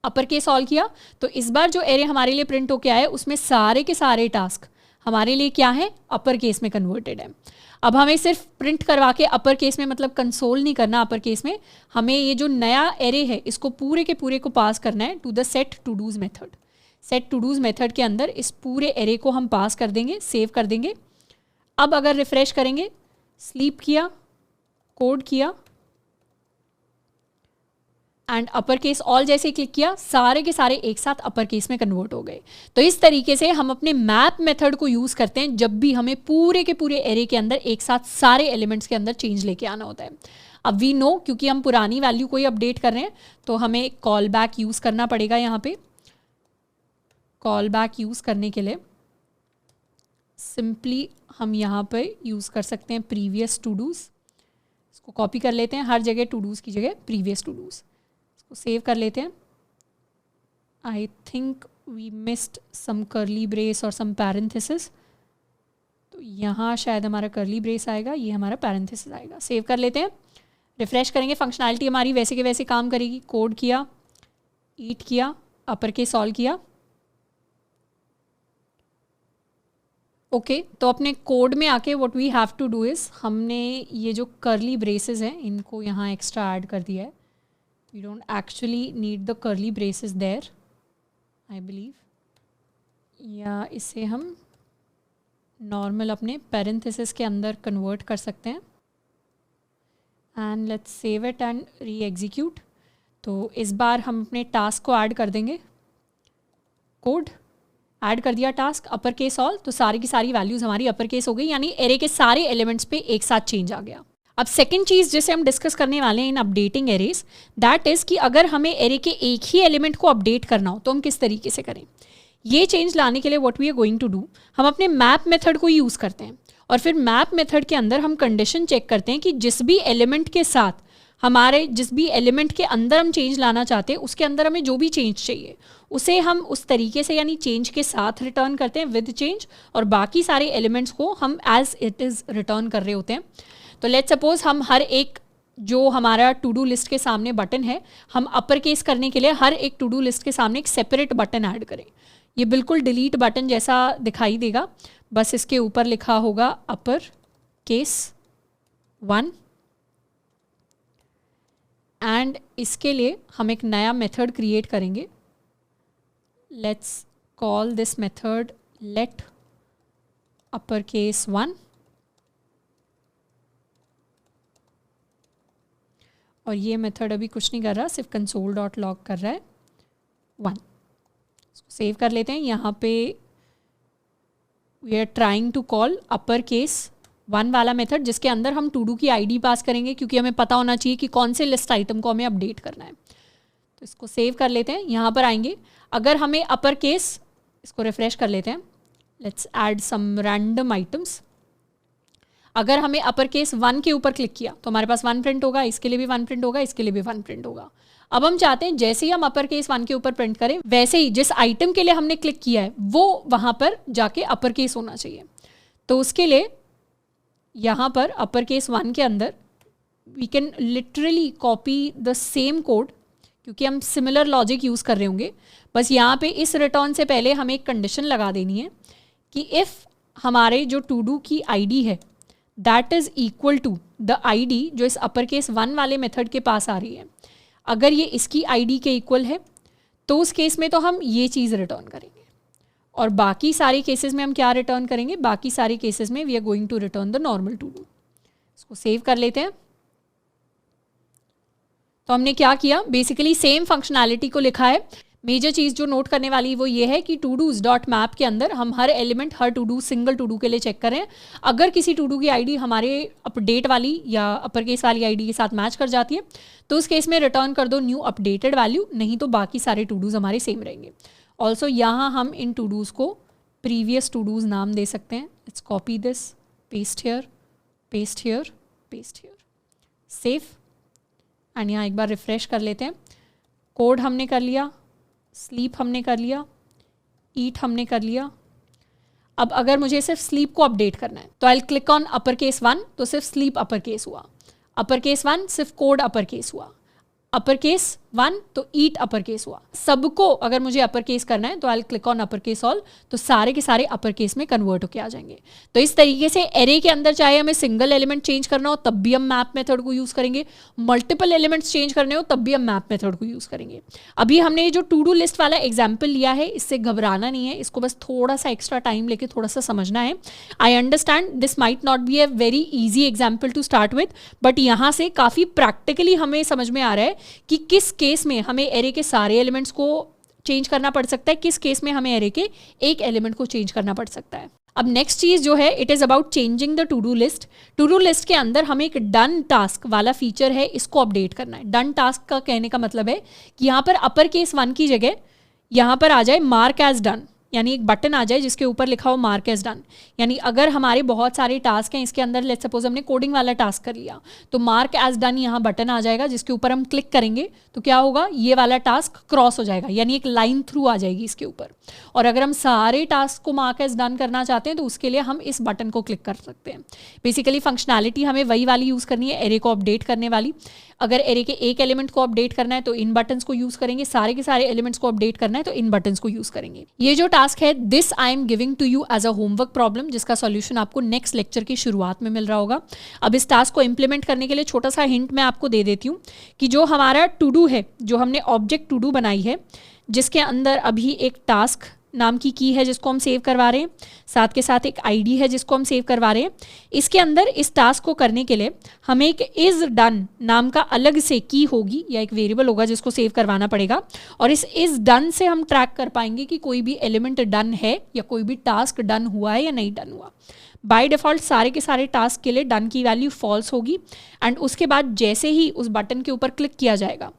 अपर केस ऑल किया, तो इस बार जो एरे हमारे लिए प्रिंट होके आए उसमें सारे के सारे टास्क हमारे लिए क्या है, अपर केस में कन्वर्टेड है। अब हमें सिर्फ प्रिंट करवा के अपर केस में, मतलब कंसोल नहीं करना अपर केस में, हमें ये जो नया एरे है इसको पूरे के पूरे को पास करना है to the set todos method. Set todos method के अंदर इस पूरे एरे को हम पास कर देंगे, सेव कर देंगे। अब अगर रिफ्रेश करेंगे, स्लीप किया, कोड किया एंड अपर केस ऑल जैसे क्लिक किया, सारे के सारे एक साथ अपर केस में कन्वर्ट हो गए। तो इस तरीके से हम अपने मैप मेथड को यूज़ करते हैं जब भी हमें पूरे के पूरे एरे के अंदर एक साथ सारे एलिमेंट्स के अंदर चेंज लेके आना होता है। अब वी नो, क्योंकि हम पुरानी वैल्यू को ही अपडेट कर रहे हैं तो हमें कॉल बैक यूज़ करना पड़ेगा। यहाँ पे कॉल बैक यूज़ करने के लिए सिंपली हम यहाँ पे यूज़ कर सकते हैं प्रीवियस टू डूज़। इसको कॉपी कर लेते हैं, हर जगह टू डूज़ की जगह प्रीवियस टू डूज़। इसको सेव कर लेते हैं। आई थिंक वी मिस्ड सम करली ब्रेस और सम पैरेंथेसिस, तो यहाँ शायद हमारा करली ब्रेस आएगा, ये हमारा पैरेंथेसिस आएगा। सेव कर लेते हैं, रिफ्रेश करेंगे, फंक्शनैलिटी हमारी वैसे के वैसे काम करेगी। कोड किया, ईट किया, अपर के सॉल्व किया। ओके तो अपने कोड में आके what we have to do is, हमने ये जो करली ब्रेसेस हैं इनको यहाँ एक्स्ट्रा ऐड कर दिया है। We don't actually need the curly braces there I believe, या इसे हम नॉर्मल अपने पैरेंथेसिस के अंदर कन्वर्ट कर सकते हैं। And let's save it and re execute. तो इस बार हम अपने टास्क को ऐड कर देंगे। कोड ऐड कर दिया टास्क, अपर केस ऑल, तो सारी की सारी वैल्यूज़ हमारी अपर केस हो गई, यानी एरे के सारे एलिमेंट्स पे एक साथ चेंज आ गया। अब सेकंड चीज़ जिसे हम डिस्कस करने वाले हैं इन अपडेटिंग एरेज, दैट इज़ कि अगर हमें एरे के एक ही एलिमेंट को अपडेट करना हो तो हम किस तरीके से करें। ये चेंज लाने के लिए what we are going to do, हम अपने मैप मेथड को यूज़ करते हैं और फिर मैप मेथड के अंदर हम कंडीशन चेक करते हैं कि जिस भी एलिमेंट के साथ हमारे, जिस भी एलिमेंट के अंदर हम चेंज लाना चाहते हैं उसके अंदर हमें जो भी चेंज चाहिए उसे हम उस तरीके से, यानी चेंज के साथ रिटर्न करते हैं विद चेंज, और बाकी सारे एलिमेंट्स को हम एज इट इज़ रिटर्न कर रहे होते हैं। तो लेट्स सपोज हम हर एक जो हमारा टू डू लिस्ट के सामने बटन है, हम अपर केस करने के लिए हर एक टू डू लिस्ट के सामने एक सेपरेट बटन ऐड करें। ये बिल्कुल डिलीट बटन जैसा दिखाई देगा, बस इसके ऊपर लिखा होगा अपर केस 1 एंड इसके लिए हम एक नया मेथड क्रिएट करेंगे। Let's call this method let upper case 1 और ये मेथड अभी कुछ नहीं कर रहा, सिर्फ console.log कर रहा है 1। इसको सेव कर लेते हैं। यहाँ पे we are trying to call upper case 1 वाला मेथड जिसके अंदर हम टू डू की आईडी पास करेंगे, क्योंकि हमें पता होना चाहिए कि कौन से लिस्ट आइटम को हमें अपडेट करना है। तो इसको सेव कर लेते हैं। यहाँ पर आएंगे, अगर हमें अपर केस, इसको रिफ्रेश कर लेते हैं, let's add some random items. अगर हमें अपर केस 1 के ऊपर क्लिक किया तो हमारे पास 1 प्रिंट होगा, इसके लिए भी 1 प्रिंट होगा, इसके लिए भी 1 प्रिंट होगा। अब हम चाहते हैं जैसे ही हम अपर केस 1 के ऊपर प्रिंट करें वैसे ही जिस आइटम के लिए हमने क्लिक किया है वो वहाँ पर जाके अपर केस होना चाहिए। तो उसके लिए यहाँ पर अपर केस 1 के अंदर we can literally copy the same code, क्योंकि हम सिमिलर लॉजिक यूज़ कर रहे होंगे। बस यहाँ पे इस रिटर्न से पहले हमें एक कंडीशन लगा देनी है कि इफ़ हमारे जो टू डू की आईडी है that is equal to the ID जो इस अपर केस 1 वाले मेथड के पास आ रही है, अगर ये इसकी आईडी के इक्वल है तो उस केस में तो हम ये चीज़ रिटर्न करेंगे। और बाकी सारे केसेस में हम क्या रिटर्न करेंगे, बाकी सारे केसेस में we are going to return the normal to do. इसको सेव कर लेते हैं। तो हमने क्या किया, बेसिकली सेम फंक्शनैलिटी को लिखा है। मेजर चीज़ जो नोट करने वाली वो ये है कि टू डूज डॉट मैप के अंदर हम हर एलिमेंट, हर to do, single to do के लिए चेक करें। अगर किसी टू डू की आईडी हमारे अपडेट वाली या अपर केस वाली आईडी के साथ मैच कर जाती है तो उस केस में रिटर्न कर दो न्यू अपडेटेड वैल्यू, नहीं तो बाकी सारे टू डूज हमारे सेम रहेंगे। ऑल्सो यहाँ हम इन टू डूज़ को प्रीवियस टू डूज़ नाम दे सकते हैं। Let's copy this, paste here, paste here, paste here, save and यहाँ एक बार रिफ्रेश कर लेते हैं। कोड हमने कर लिया, स्लीप हमने कर लिया, ईट हमने कर लिया। अब अगर मुझे सिर्फ स्लीप को अपडेट करना है तो I click on upper case 1 तो सिर्फ स्लीप अपर केस हुआ, अपर केस 1 सिर्फ कोड अपर केस हुआ। अपर केस 1 तो ईट अपर केस हुआ। सबको अगर मुझे अपर केस करना है तो I click on upper case all, तो सारे के सारे अपर केस में कन्वर्ट होके आ जाएंगे। तो इस तरीके से एरे के अंदर चाहे हमें सिंगल एलिमेंट चेंज करना हो तब भी हम मैप मेथड को यूज करेंगे, मल्टीपल एलिमेंट्स चेंज करने हो तब भी हम मैप मेथड को यूज करेंगे। अभी हमने जो टू डू लिस्ट वाला एग्जाम्पल लिया है, इससे घबराना नहीं है, इसको बस थोड़ा सा एक्स्ट्रा टाइम लेके थोड़ा सा समझना है। I understand this might not be a very easy example to start with, but यहाँ से काफ़ी प्रैक्टिकली हमें समझ में आ रहा है कि किस केस में हमें एरे के सारे एलिमेंट्स को चेंज करना पड़ सकता है, किस केस में हमें एरे के एक एलिमेंट को चेंज करना पड़ सकता है। अब नेक्स्ट चीज जो है, it is about changing the to do list. To do list के अंदर हमें एक डन टास्क वाला फीचर है, इसको अपडेट करना है। डन टास्क का कहने का मतलब है कि यहाँ पर अपर केस 1 की जगह यहाँ पर आ जाए मार्क एज डन, यानी एक बटन आ जाए जिसके ऊपर लिखा हो मार्क एज डन। यानी अगर हमारे बहुत सारे टास्क हैं इसके अंदर, लेट्स सपोज हमने कोडिंग वाला टास्क कर लिया, तो मार्क एज डन यहाँ बटन आ जाएगा जिसके ऊपर हम क्लिक करेंगे तो क्या होगा, ये वाला टास्क क्रॉस हो जाएगा, यानी एक लाइन थ्रू आ जाएगी इसके ऊपर। और अगर हम सारे टास्क को मार्क एज डन करना चाहते हैं तो उसके लिए हम इस बटन को क्लिक कर सकते हैं। बेसिकली फंक्शनैलिटी हमें वही वाली यूज़ करनी है, एरे को अपडेट करने वाली। अगर एरे के एक एलिमेंट को अपडेट करना है तो इन बटन्स को यूज़ करेंगे, सारे के सारे एलिमेंट्स को अपडेट करना है तो इन बटन्स को यूज़ करेंगे। ये जो टास्क है, this I am giving to you as a homework problem, जिसका सॉल्यूशन आपको नेक्स्ट लेक्चर की शुरुआत में मिल रहा होगा। अब इस टास्क को इंप्लीमेंट करने के लिए छोटा सा हिंट मैं आपको दे देती हूँ कि जो हमारा टू डू है, जो हमने ऑब्जेक्ट टू डू बनाई है, जिसके अंदर अभी एक टास्क नाम की है जिसको हम सेव करवा रहे हैं, साथ के साथ एक आईडी है जिसको हम सेव करवा रहे हैं। इसके अंदर इस टास्क को करने के लिए हमें एक इज डन नाम का अलग से की होगी या एक वेरिएबल होगा जिसको सेव करवाना पड़ेगा। और इस इज डन से हम ट्रैक कर पाएंगे कि कोई भी एलिमेंट डन है या कोई भी टास्क डन हुआ है या नहीं डन हुआ। बाय डिफ़ॉल्ट सारे के सारे टास्क के लिए डन की वैल्यू फॉल्स होगी, एंड उसके बाद जैसे ही उस बटन के ऊपर क्लिक किया जाएगा,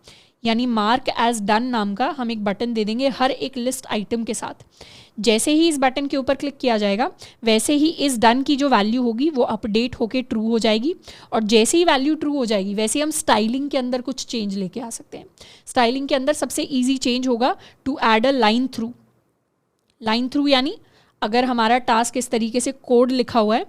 यानी मार्क एज डन नाम का हम एक बटन दे देंगे हर एक लिस्ट आइटम के साथ। जैसे ही इस बटन के ऊपर क्लिक किया जाएगा वैसे ही इस डन की जो वैल्यू होगी वो अपडेट होके ट्रू हो जाएगी। और जैसे ही वैल्यू ट्रू हो जाएगी वैसे हम स्टाइलिंग के अंदर कुछ चेंज लेके आ सकते हैं। स्टाइलिंग के अंदर सबसे ईजी चेंज होगा to add a line through. Line through यानी अगर हमारा टास्क इस तरीके से कोड लिखा हुआ है,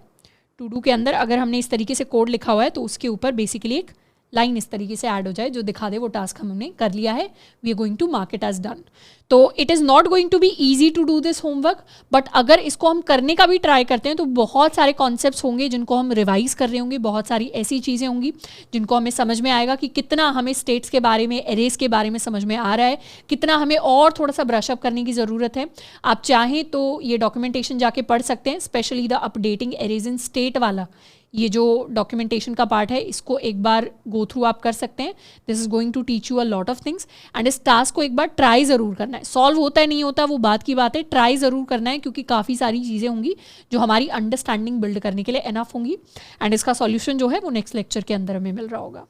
टू डू के अंदर अगर हमने इस तरीके से कोड लिखा हुआ है तो उसके ऊपर बेसिकली एक लाइन इस तरीके से ऐड हो जाए जो दिखा दे वो टास्क हमने कर लिया है, we are going to mark it as done. तो it is not going to be easy to do this homework, but अगर इसको हम करने का भी ट्राई करते हैं तो बहुत सारे कॉन्सेप्ट्स होंगे जिनको हम रिवाइज कर रहे होंगे, बहुत सारी ऐसी चीज़ें होंगी जिनको हमें समझ में आएगा कि कितना हमें स्टेट्स के बारे में, एरेज के बारे में समझ में आ रहा है, कितना हमें और थोड़ा सा ब्रशअप करने की ज़रूरत है। आप चाहें तो ये डॉक्यूमेंटेशन जाके पढ़ सकते हैं, specially the updating arrays in state वाला ये जो डॉक्यूमेंटेशन का पार्ट है इसको एक बार गो थ्रू आप कर सकते हैं। This is going to teach you a lot of things, and इस टास्क को एक बार ट्राई ज़रूर करना है। सॉल्व होता है नहीं होता वो बात की बात है, ट्राई ज़रूर करना है क्योंकि काफ़ी सारी चीज़ें होंगी जो हमारी अंडरस्टैंडिंग बिल्ड करने के लिए एनफ होंगी, एंड इसका सॉल्यूशन जो है वो नेक्स्ट लेक्चर के अंदर हमें मिल रहा होगा।